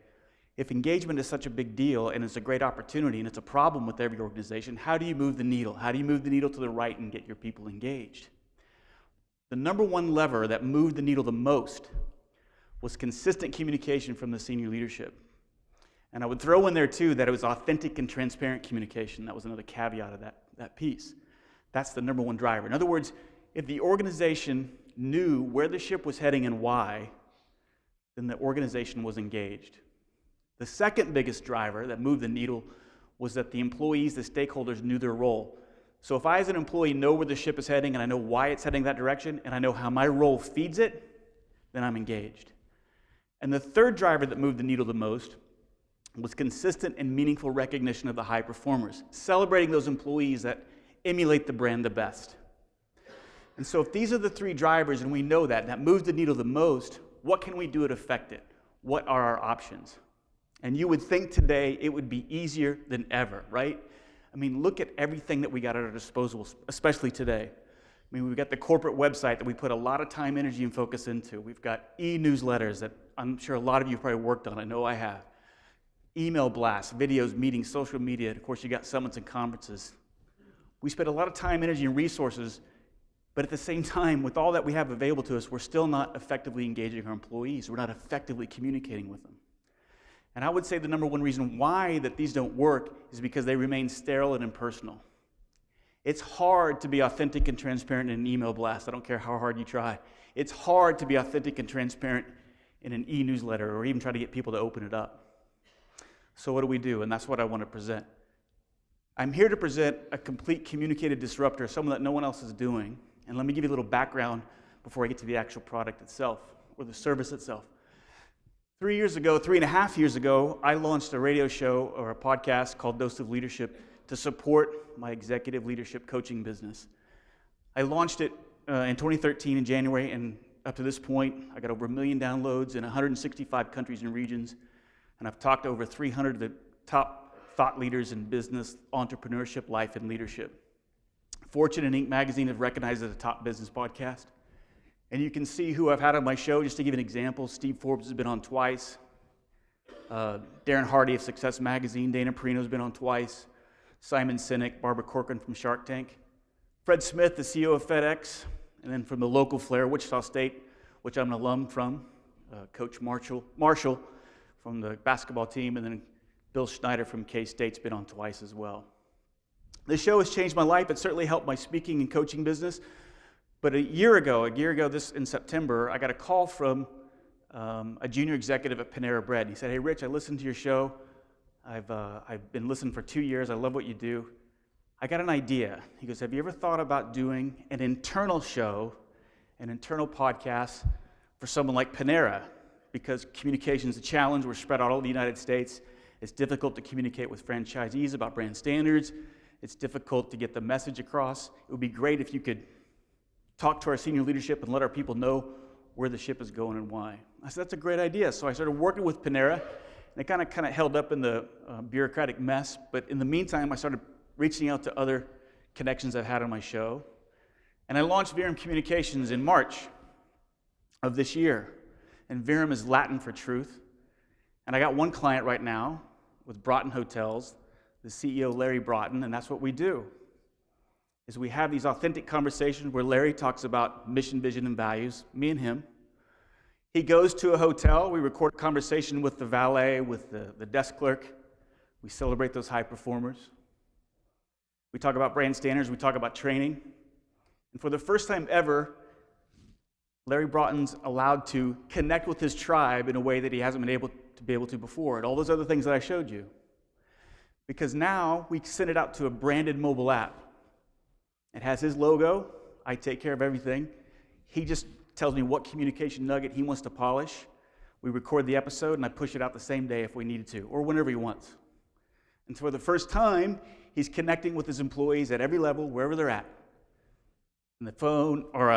if engagement is such a big deal and it's a great opportunity and it's a problem with every organization, how do you move the needle? How do you move the needle to the right and get your people engaged? The number one lever that moved the needle the most was consistent communication from the senior leadership. And I would throw in there too that it was authentic and transparent communication. That was another caveat of that piece. That's the number one driver. In other words, if the organization knew where the ship was heading and why, then the organization was engaged. The second biggest driver that moved the needle was that the employees, the stakeholders, knew their role. So if I as an employee know where the ship is heading and I know why it's heading that direction and I know how my role feeds it, then I'm engaged. And the third driver that moved the needle the most was consistent and meaningful recognition of the high performers, celebrating those employees that emulate the brand the best. And so if these are the three drivers, and we know that moves the needle the most, what can we do to affect it? What are our options? And you would think today it would be easier than ever, right? I mean, look at everything that we got at our disposal, especially today. I mean, we've got the corporate website that we put a lot of time, energy, and focus into. We've got e-newsletters that I'm sure a lot of you have probably worked on. I know I have. Email blasts, videos, meetings, social media. Of course, you got summits and conferences. We spend a lot of time, energy, and resources. But at the same time, with all that we have available to us, we're still not effectively engaging our employees. We're not effectively communicating with them. And I would say the number one reason why that these don't work is because they remain sterile and impersonal. It's hard to be authentic and transparent in an email blast. I don't care how hard you try. It's hard to be authentic and transparent in an e-newsletter or even try to get people to open it up. So what do we do? And that's what I want to present. I'm here to present a complete communicated disruptor, someone that no one else is doing. And let me give you a little background before I get to the actual product itself or the service itself. 3.5 years ago, I launched a radio show or a podcast called Dose of Leadership to support my executive leadership coaching business. I launched it in 2013 in January, and up to this point, I got over 1 million downloads in 165 countries and regions, and I've talked to over 300 of the top thought leaders in business, entrepreneurship, life, and leadership. Fortune and Inc. magazine have recognized it as a top business podcast. And you can see who I've had on my show. Just to give an example, Steve Forbes has been on twice. Darren Hardy of Success Magazine, Dana Perino's been on twice. Simon Sinek, Barbara Corcoran from Shark Tank. Fred Smith, the CEO of FedEx. And then from the local flair, Wichita State, which I'm an alum from, Coach Marshall from the basketball team, and then Bill Schneider from K-State's been on twice as well. This show has changed my life. It certainly helped my speaking and coaching business. But a year ago, this in September, I got a call from a junior executive at Panera Bread. He said, "Hey, Rich, I listened to your show. I've been listening for 2 years. I love what you do. I got an idea." He goes, "Have you ever thought about doing an internal show, an internal podcast for someone like Panera? Because communication is a challenge. We're spread out all over the United States. It's difficult to communicate with franchisees about brand standards. It's difficult to get the message across. It would be great if you could talk to our senior leadership and let our people know where the ship is going and why." I said, "That's a great idea." So I started working with Panera, and it kind of held up in the bureaucratic mess. But in the meantime, I started reaching out to other connections I've had on my show. And I launched Virum Communications in March of this year. And Virum is Latin for truth. And I got one client right now with Broughton Hotels, the CEO, Larry Broughton, and that's what we do. Is we have these authentic conversations where Larry talks about mission, vision, and values, me and him. He goes to a hotel, we record a conversation with the valet, with the desk clerk. We celebrate those high performers. We talk about brand standards, we talk about training. And for the first time ever, Larry Broughton's allowed to connect with his tribe in a way that he hasn't been able to before, and all those other things that I showed you. Because now we send it out to a branded mobile app. It has his logo. I take care of everything. He just tells me what communication nugget he wants to polish. We record the episode, and I push it out the same day if we needed to, or whenever he wants. And so for the first time, he's connecting with his employees at every level, wherever they're at. In the phone, or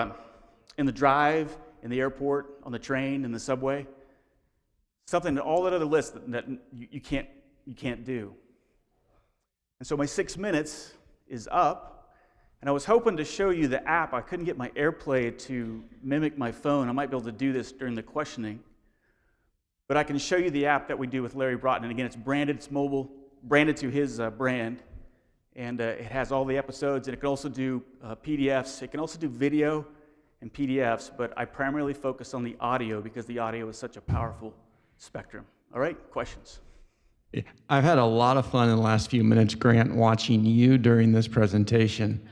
in the drive, in the airport, on the train, in the subway. Something that all that other list that you can't do. And so my 6 minutes is up. And I was hoping to show you the app. I couldn't get my AirPlay to mimic my phone. I might be able to do this during the questioning. But I can show you the app that we do with Larry Broughton. And again, it's branded, it's mobile, branded to his brand. And it has all the episodes. And it can also do PDFs. It can also do video and PDFs. But I primarily focus on the audio because the audio is such a powerful spectrum. All right, questions? I've had a lot of fun in the last few minutes, Grant, watching you during this presentation.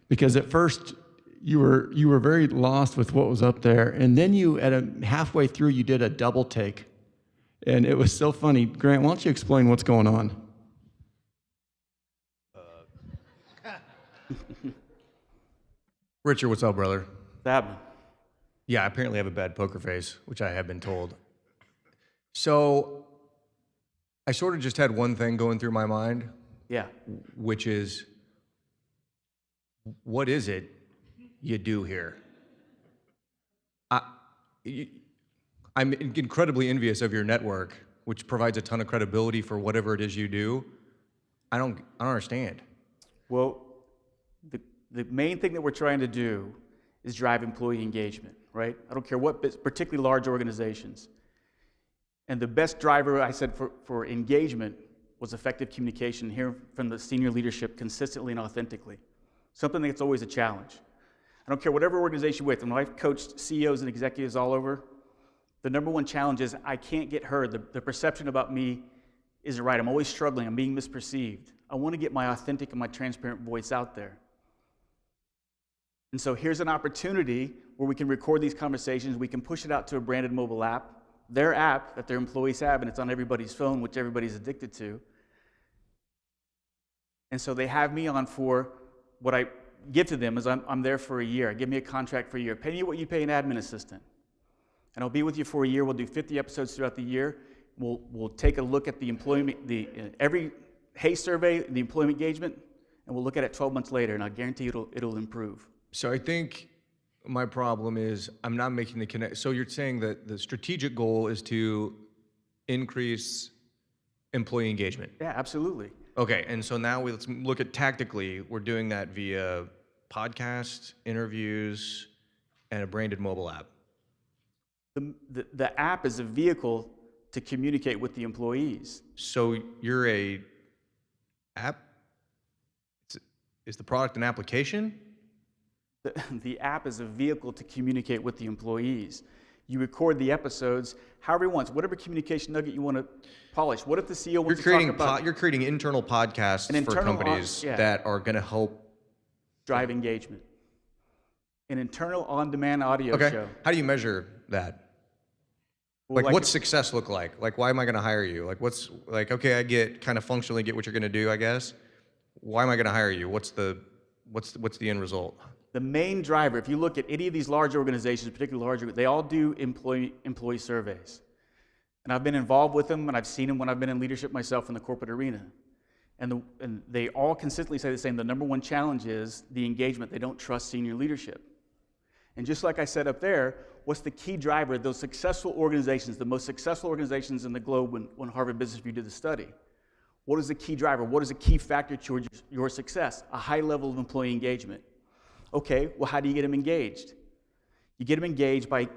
Because at first you were very lost with what was up there, and then halfway through you did a double take, and it was so funny. Grant, why don't you explain what's going on? Richard, what's up, brother? What's happening? Yeah, I apparently have a bad poker face, which I have been told. So I sort of just had one thing going through my mind. Yeah. Which is, what is it you do here? I'm incredibly envious of your network, which provides a ton of credibility for whatever it is you do. I don't understand. Well, the main thing that we're trying to do is drive employee engagement, right? I don't care what, particularly large organizations. And the best driver, I said, for engagement was effective communication, hearing from the senior leadership consistently and authentically. Something that's always a challenge. I don't care whatever organization you're with. When I've coached CEOs and executives all over, the number one challenge is I can't get heard. The perception about me isn't right. I'm always struggling. I'm being misperceived. I want to get my authentic and my transparent voice out there. And so here's an opportunity where we can record these conversations. We can push it out to a branded mobile app, their app that their employees have, and it's on everybody's phone, which everybody's addicted to. And so they have me on for what I give to them is I'm there for a year. Give me a contract for a year. Pay me what you pay an admin assistant. And I'll be with you for a year. We'll do 50 episodes throughout the year. We'll take a look at the employment, every Hayes survey, the employment engagement, and we'll look at it 12 months later, and I guarantee it'll improve. So I think my problem is I'm not making the connect. So you're saying that the strategic goal is to increase employee engagement? Yeah, absolutely. Okay, and so now let's look at tactically. We're doing that via podcasts, interviews, and a branded mobile app. The app is a vehicle to communicate with the employees. So you're a app? Is the product an application? The app is a vehicle to communicate with the employees. You record the episodes however he wants, whatever communication nugget you want to polish. What if the CEO wants to talk about... You're creating internal podcasts for companies that are going to help... drive engagement. An internal on-demand audio show. How do you measure that? Well, like what's success look like? Like, why am I going to hire you? Like, okay, I get kind of functionally get what you're going to do, I guess. Why am I going to hire you? What's the end result? The main driver, if you look at any of these large organizations, particularly larger, they all do employee surveys. And I've been involved with them, and I've seen them when I've been in leadership myself in the corporate arena. And they all consistently say the same. The number one challenge is the engagement. They don't trust senior leadership. And just like I said up there, what's the key driver? Those successful organizations, the most successful organizations in the globe when Harvard Business Review did the study. What is the key driver? What is a key factor towards your success? A high level of employee engagement. Okay, well, how do you get them engaged? You get them engaged by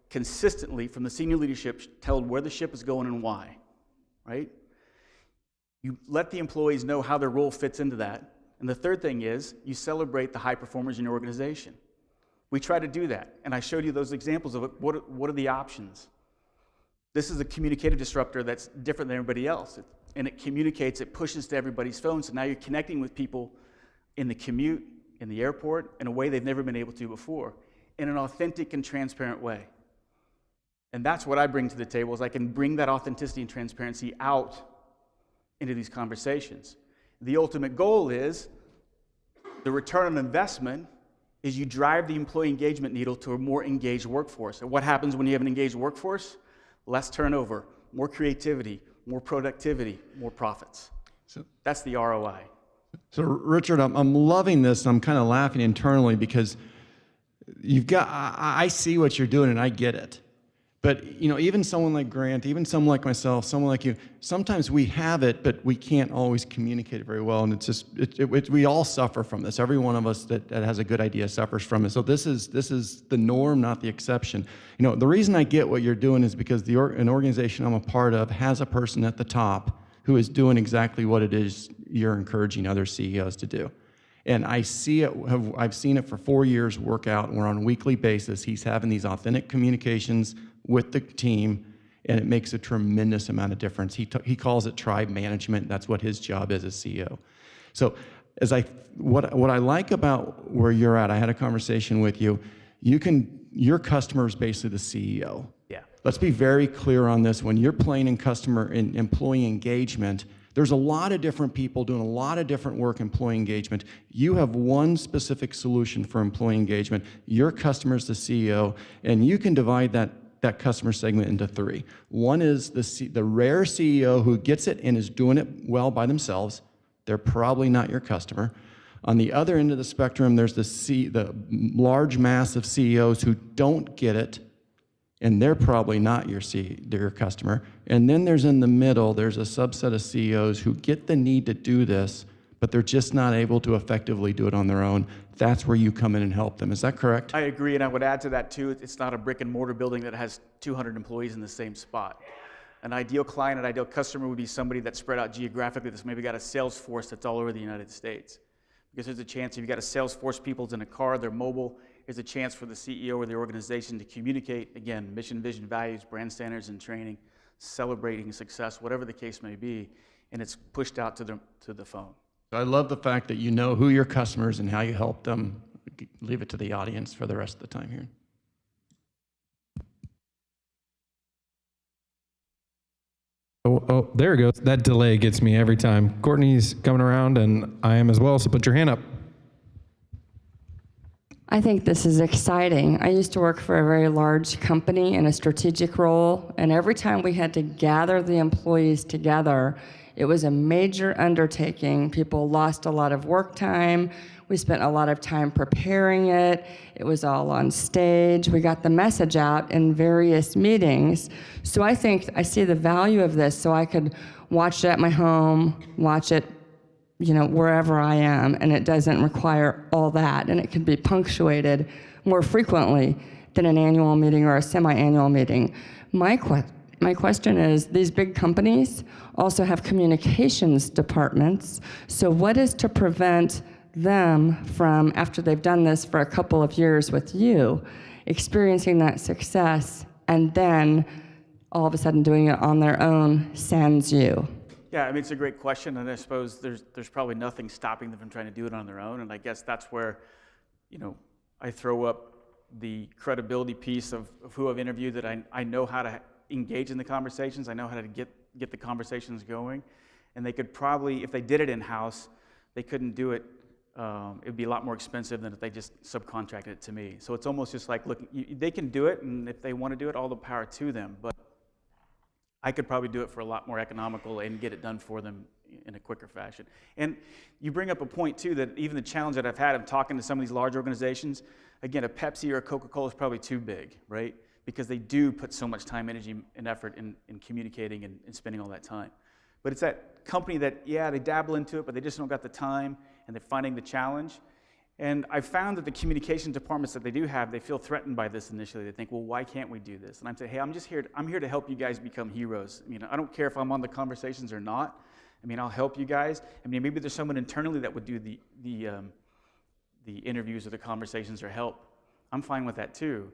consistently, from the senior leadership, tell where the ship is going and why, right? You let the employees know how their role fits into that. And the third thing is you celebrate the high performers in your organization. We try to do that. And I showed you those examples of what are the options. This is a communicative disruptor that's different than everybody else. And it communicates, it pushes to everybody's phone. So now you're connecting with people in the commute, in the airport, in a way they've never been able to before, in an authentic and transparent way. And that's what I bring to the table, is I can bring that authenticity and transparency out into these conversations. The ultimate goal is the return on investment is you drive the employee engagement needle to a more engaged workforce. And what happens when you have an engaged workforce? Less turnover, more creativity, more productivity, more profits. So that's the ROI. So Richard, I'm loving this. I'm kind of laughing internally because I see what you're doing and I get it. But even someone like Grant, even someone like myself, someone like you, sometimes we have it, but we can't always communicate it very well. And it's just, we all suffer from this. Every one of us that has a good idea suffers from it. So this is the norm, not the exception. The reason I get what you're doing is because an organization I'm a part of has a person at the top who is doing exactly what it is you're encouraging other CEOs to do. And I see it, I've seen it for 4 years work out, and we're on a weekly basis. He's having these authentic communications with the team, and it makes a tremendous amount of difference. He calls it tribe management. That's what his job is as CEO. So what I like about where you're at, I had a conversation with you, your customer is basically the CEO. Yeah. Let's be very clear on this. When you're playing in customer and employee engagement, there's a lot of different people doing a lot of different work in employee engagement. You have one specific solution for employee engagement. Your customer is the CEO, and you can divide that customer segment into 3. One is the rare CEO who gets it and is doing it well by themselves. They're probably not your customer. On the other end of the spectrum, there's the large mass of CEOs who don't get it, and they're probably not your customer. And then there's in the middle, there's a subset of CEOs who get the need to do this, but they're just not able to effectively do it on their own. That's where you come in and help them. Is that correct? I agree, and I would add to that too, it's not a brick and mortar building that has 200 employees in the same spot. An ideal client, an ideal customer would be somebody that's spread out geographically, that's maybe got a sales force that's all over the United States. Because there's a chance if you've got a sales force, people's in a car, they're mobile, there's a chance for the CEO or the organization to communicate, again, mission, vision, values, brand standards, and training. celebrating success, whatever the case may be, and it's pushed out to the phone. I love the fact that you know who your customers and how you help them. Leave it to the audience for the rest of the time here. Oh, there it goes. That delay gets me every time. Courtney's coming around, and I am as well, so put your hand up. I think this is exciting. I used to work for a very large company in a strategic role, and every time we had to gather the employees together, it was a major undertaking. People lost a lot of work time. We spent a lot of time preparing it. It was all on stage. We got the message out in various meetings. So I think I see the value of this, so I could watch it at my home, watch it, wherever I am, and it doesn't require all that, and it can be punctuated more frequently than an annual meeting or a semi-annual meeting. My question is, these big companies also have communications departments, so what is to prevent them from, after they've done this for a couple of years with you, experiencing that success and then all of a sudden doing it on their own sans you? Yeah, I mean, it's a great question, and I suppose there's probably nothing stopping them from trying to do it on their own, and I guess that's where, I throw up the credibility piece of who I've interviewed, that I know how to engage in the conversations, I know how to get the conversations going, and they could probably, if they did it in-house, they couldn't do it. It would be a lot more expensive than if they just subcontracted it to me. So it's almost just like, look, they can do it, and if they want to do it, all the power to them. But I could probably do it for a lot more economical and get it done for them in a quicker fashion. And you bring up a point, too, that even the challenge that I've had of talking to some of these large organizations, again, a Pepsi or a Coca-Cola is probably too big, right? Because they do put so much time, energy, and effort in communicating and spending all that time. But it's that company that, yeah, they dabble into it, but they just don't got the time, and they're finding the challenge. And I've found that the communication departments that they do have, they feel threatened by this initially. They think, well, why can't we do this? And I'm saying, hey, I'm here to help you guys become heroes. I don't care if I'm on the conversations or not. I'll help you guys. Maybe there's someone internally that would do the interviews or the conversations or help. I'm fine with that too.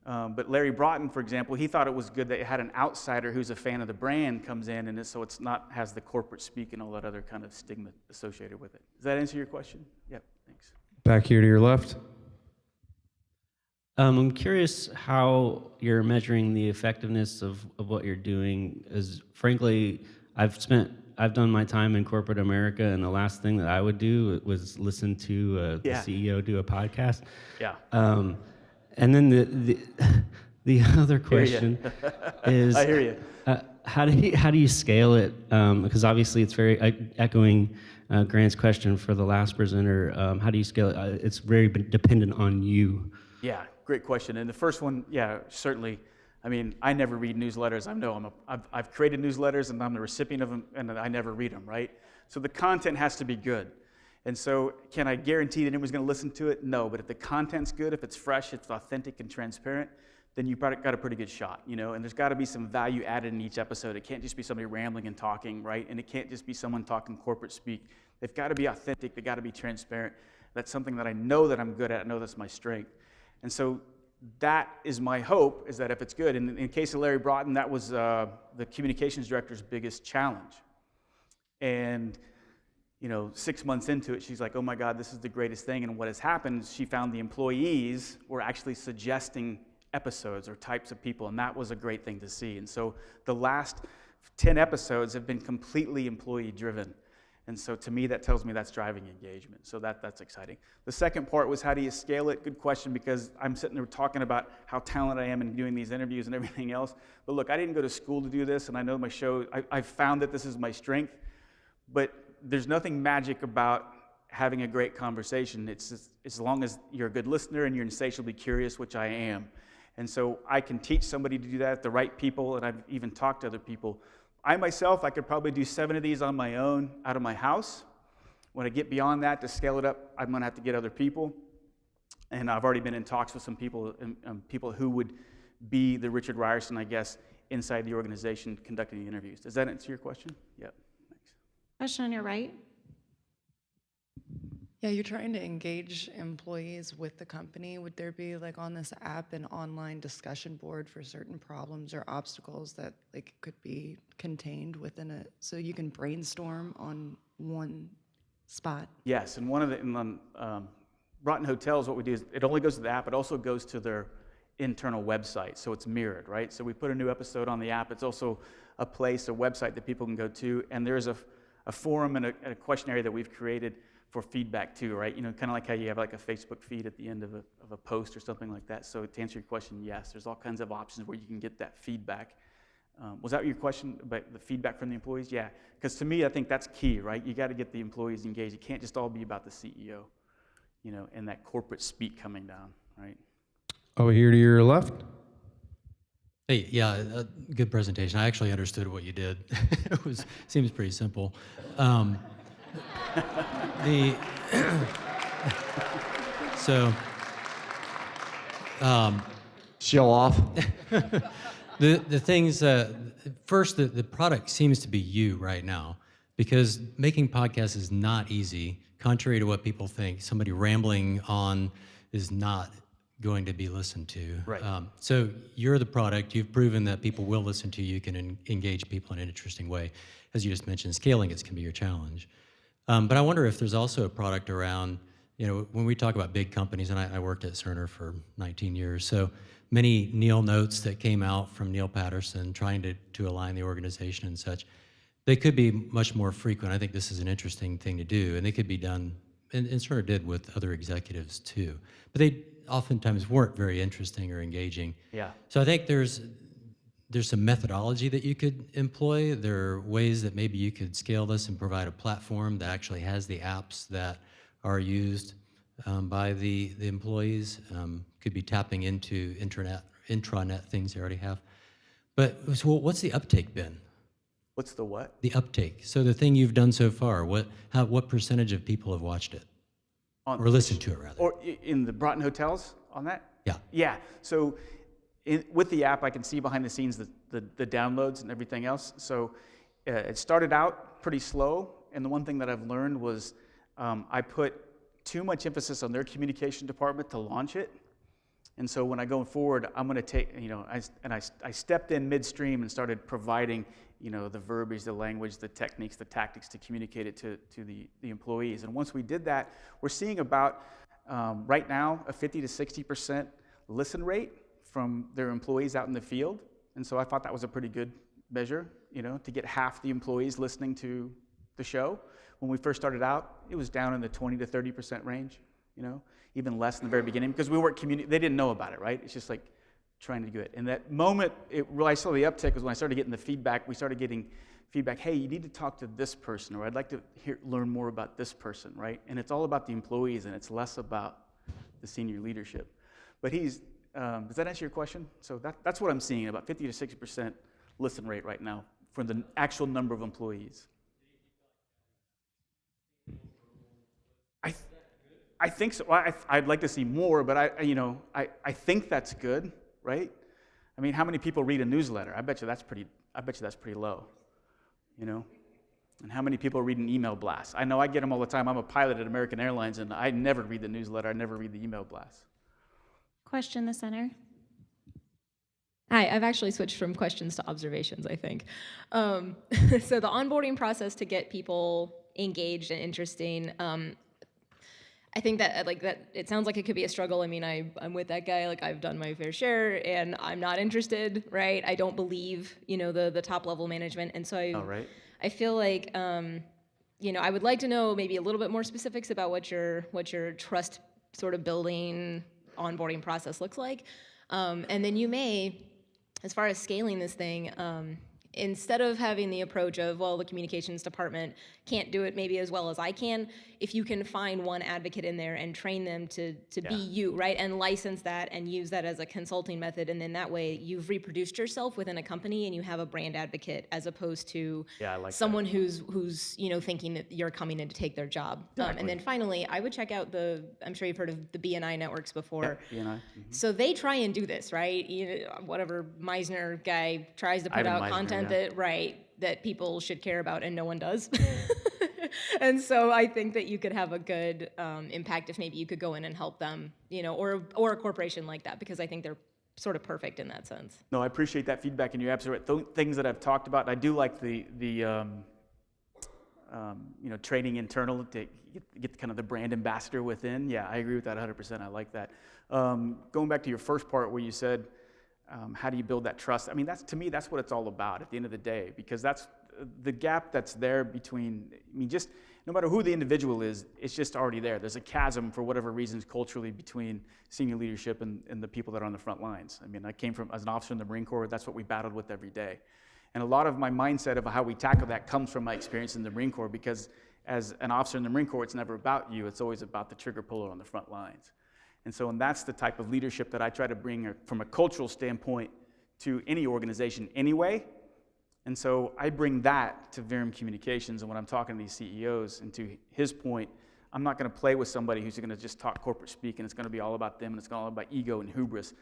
But Larry Broughton, for example, he thought it was good that it had an outsider who's a fan of the brand comes in, and so it's not has the corporate speak and all that other kind of stigma associated with it. Does that answer your question? Yep, thanks. Back here to your left. I'm curious how you're measuring the effectiveness of what you're doing, as frankly, I've done my time in corporate America, and the last thing that I would do was listen to the CEO do a podcast. Yeah. And then the other question is, I hear you. How do you scale it? Because obviously it's very echoing Grant's question for the last presenter. How do you scale it? It's very dependent on you. Yeah, great question. And the first one, yeah, certainly. I never read newsletters. I've created newsletters, and I'm the recipient of them, and I never read them, right? So the content has to be good. And so can I guarantee that anyone's going to listen to it? No, but if the content's good, if it's fresh, it's authentic and transparent, then you've got a pretty good shot, And there's got to be some value added in each episode. It can't just be somebody rambling and talking, right? And it can't just be someone talking corporate speak. They've got to be authentic. They've got to be transparent. That's something that I know that I'm good at. I know that's my strength. And so that is my hope, is that if it's good. In the case of Larry Broughton, that was the communications director's biggest challenge. And 6 months into it, she's like, oh my God, this is the greatest thing. And what has happened is she found the employees were actually suggesting episodes or types of people, and that was a great thing to see. And so the last 10 episodes have been completely employee driven. And so to me, that tells me that's driving engagement. So that's exciting. The second part was, how do you scale it? Good question, because I'm sitting there talking about how talented I am in doing these interviews and everything else. But look, I didn't go to school to do this, and I know my show, I've found that this is my strength, but there's nothing magic about having a great conversation. It's just, as long as you're a good listener and you're insatiably curious, which I am. And so I can teach somebody to do that, the right people, and I've even talked to other people. I myself, I could probably do 7 of these on my own out of my house. When I get beyond that, to scale it up, I'm going to have to get other people. And I've already been in talks with some people, people who would be the Richard Ryerson, I guess, inside the organization conducting the interviews. Does that answer your question? Yep. Question on your right. Yeah, you're trying to engage employees with the company. Would there be like on this app an online discussion board for certain problems or obstacles that like could be contained within it so you can brainstorm on one spot? Yes, and one of the Broughton Hotels, what we do is it only goes to the app. It also goes to their internal website, so it's mirrored, right? So we put a new episode on the app. It's also a place, a website that people can go to, and there's a forum and a questionnaire that we've created for feedback too, right? You know, kind of like how you have like a Facebook feed at the end of a post or something like that. So to answer your question, yes, there's all kinds of options where you can get that feedback. Was that your question about the feedback from the employees? Yeah, because to me, I think that's key, right? You got to get the employees engaged. It can't just all be about the CEO, you know, and that corporate speak coming down, right? Over here to your left. Hey, yeah, good presentation. I actually understood what you did. It seems pretty simple. Show off. The things, first, the product seems to be you right now, because making podcasts is not easy. Contrary to what people think, somebody rambling on is not going to be listened to. Right. So you're the product. You've proven that people will listen to you. You can engage people in an interesting way. As you just mentioned, scaling it can be your challenge. But I wonder if there's also a product around, you know, when we talk about big companies, and I worked at Cerner for 19 years, so many Neil notes that came out from Neil Patterson trying to align the organization and such, they could be much more frequent. I think this is an interesting thing to do, and they could be done, and Cerner did with other executives too. But they oftentimes weren't very interesting or engaging. Yeah. So I think there's some methodology that you could employ. There are ways that maybe you could scale this and provide a platform that actually has the apps that are used by the employees. Could be tapping into intranet things they already have. But so what's the uptake been? What's the what? The uptake. So the thing you've done so far, what percentage of people have watched it? Or listened to it, rather? Or in the Broughton Hotels on that? Yeah. Yeah, so with the app, I can see behind the scenes the downloads and everything else. So it started out pretty slow, and the one thing that I've learned was I put too much emphasis on their communication department to launch it. And so when I go forward, I'm going to take, you know, I stepped in midstream and started providing, you know, the verbiage, the language, the techniques, the tactics to communicate it to the employees. And once we did that, we're seeing about, right now, a 50 to 60% listen rate from their employees out in the field. And so I thought that was a pretty good measure, you know, to get half the employees listening to the show. When we first started out, it was down in the 20 to 30% range, you know, even less in the very beginning, because we weren't they didn't know about it, right? It's just like trying to do it. And that moment, I saw the uptick was when I started getting the feedback. We started getting feedback, hey, you need to talk to this person, or I'd like to learn more about this person, right? And it's all about the employees, and it's less about the senior leadership. But does that answer your question? So that's what I'm seeing, about 50 to 60% listen rate right now for the actual number of employees. I think so. Well, I'd like to see more, but I think that's good, right? I mean, how many people read a newsletter? I bet you that's pretty low, you know? And how many people read an email blast? I know I get them all the time. I'm a pilot at American Airlines, and I never read the newsletter. I never read the email blast. Question in the center. Hi, I've actually switched from questions to observations, I think. So the onboarding process to get people engaged and interesting, I think that it sounds like it could be a struggle. I mean, I'm with that guy, like I've done my fair share and I'm not interested, right? I don't believe, you know, the top level management. And so I feel like, you know, I would like to know maybe a little bit more specifics about what your trust sort of building onboarding process looks like. And then you may, as far as scaling this thing, instead of having the approach of, well, the communications department can't do it maybe as well as I can, if you can find one advocate in there and train them to be you, right? And license that and use that as a consulting method. And then that way you've reproduced yourself within a company and you have a brand advocate as opposed to someone who's, you know, thinking that you're coming in to take their job. And then finally, I would check out I'm sure you've heard of the BNI networks before. Yeah, BNI. So they try and do this, right? You know, whatever Meisner guy tries to put out content that people should care about and no one does. And so I think that you could have a good impact if maybe you could go in and help them, or a corporation like that, because I think they're sort of perfect in that sense. No, I appreciate that feedback, and you're absolutely right. Things that I've talked about, and I do like the training internal to get kind of the brand ambassador within. Yeah, I agree with that 100%. I like that. Going back to your first part where you said, how do you build that trust? I mean, to me, that's what it's all about at the end of the day, because that's the gap that's there between, just no matter who the individual is, it's just already there. There's a chasm for whatever reasons culturally between senior leadership and the people that are on the front lines. I mean, I came from, as an officer in the Marine Corps, that's what we battled with every day. And a lot of my mindset of how we tackle that comes from my experience in the Marine Corps, because as an officer in the Marine Corps, it's never about you, it's always about the trigger puller on the front lines. And that's the type of leadership that I try to bring from a cultural standpoint to any organization anyway. And so I bring that to Verum Communications, and when I'm talking to these CEOs, and to his point, I'm not going to play with somebody who's going to just talk corporate speak, and it's going to be all about them, and it's all about ego and hubris.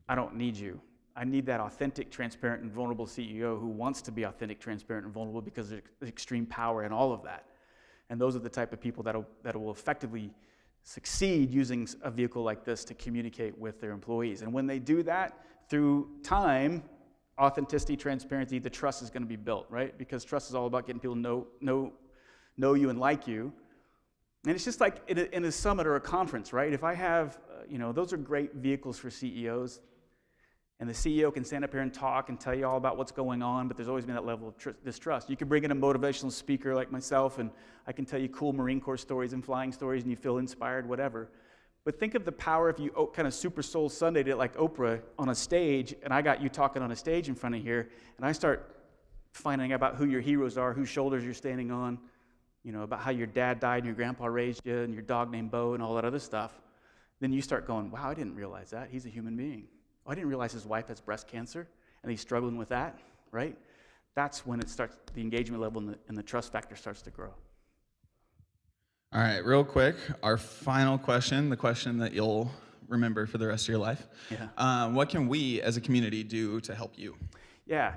I don't need you. I need that authentic, transparent, and vulnerable CEO who wants to be authentic, transparent, and vulnerable because there's extreme power in all of that. And those are the type of people that will effectively succeed using a vehicle like this to communicate with their employees. And when they do that, through time, authenticity, transparency, the trust is going to be built, right? Because trust is all about getting people to know you and like you. And it's just like in a summit or a conference, right? If I have, those are great vehicles for CEOs. And the CEO can stand up here and talk and tell you all about what's going on, but there's always been that level of distrust. You can bring in a motivational speaker like myself, and I can tell you cool Marine Corps stories and flying stories, and you feel inspired, whatever. But think of the power if you kind of Super Soul Sunday it like Oprah on a stage, and I got you talking on a stage in front of here, and I start finding out about who your heroes are, whose shoulders you're standing on, about how your dad died and your grandpa raised you, and your dog named Bo, and all that other stuff. Then you start going, wow, I didn't realize that. He's a human being. Oh, I didn't realize his wife has breast cancer, and he's struggling with that, right? That's when the engagement level and the trust factor starts to grow. All right, real quick, our final question, the question that you'll remember for the rest of your life. Yeah. What can we as a community do to help you? Yeah.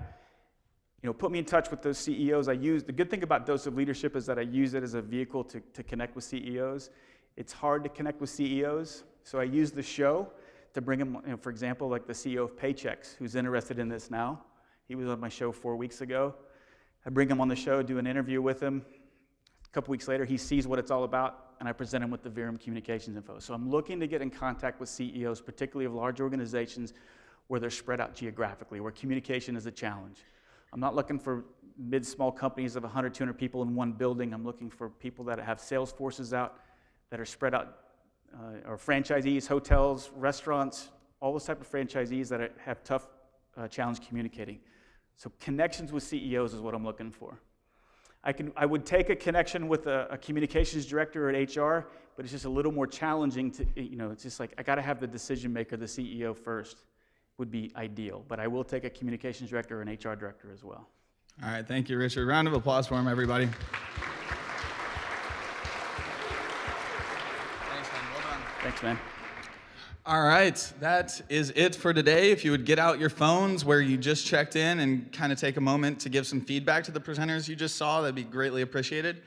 Put me in touch with those CEOs. The good thing about Dose of Leadership is that I use it as a vehicle to connect with CEOs. It's hard to connect with CEOs, so I use the show to bring them, for example, like the CEO of Paychex, who's interested in this now. He was on my show 4 weeks ago. I bring him on the show, do an interview with him. A couple weeks later, he sees what it's all about, and I present him with the Verum Communications info. So I'm looking to get in contact with CEOs, particularly of large organizations where they're spread out geographically, where communication is a challenge. I'm not looking for mid-small companies of 100, 200 people in one building. I'm looking for people that have sales forces out, that are spread out, or franchisees, hotels, restaurants, all those type of franchisees that have tough challenge communicating. So connections with CEOs is what I'm looking for. I would take a connection with a communications director at HR, but it's just a little more challenging to, it's just like I got to have the decision maker, the CEO first, would be ideal. But I will take a communications director or an HR director as well. All right, thank you, Richard. Round of applause for him, everybody. Thanks, man. All right, that is it for today. If you would get out your phones where you just checked in and kind of take a moment to give some feedback to the presenters you just saw, that'd be greatly appreciated.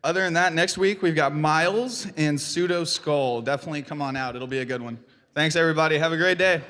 Other than that, next week we've got Miles and Pseudo Skull. Definitely come on out. It'll be a good one. Thanks, everybody. Have a great day.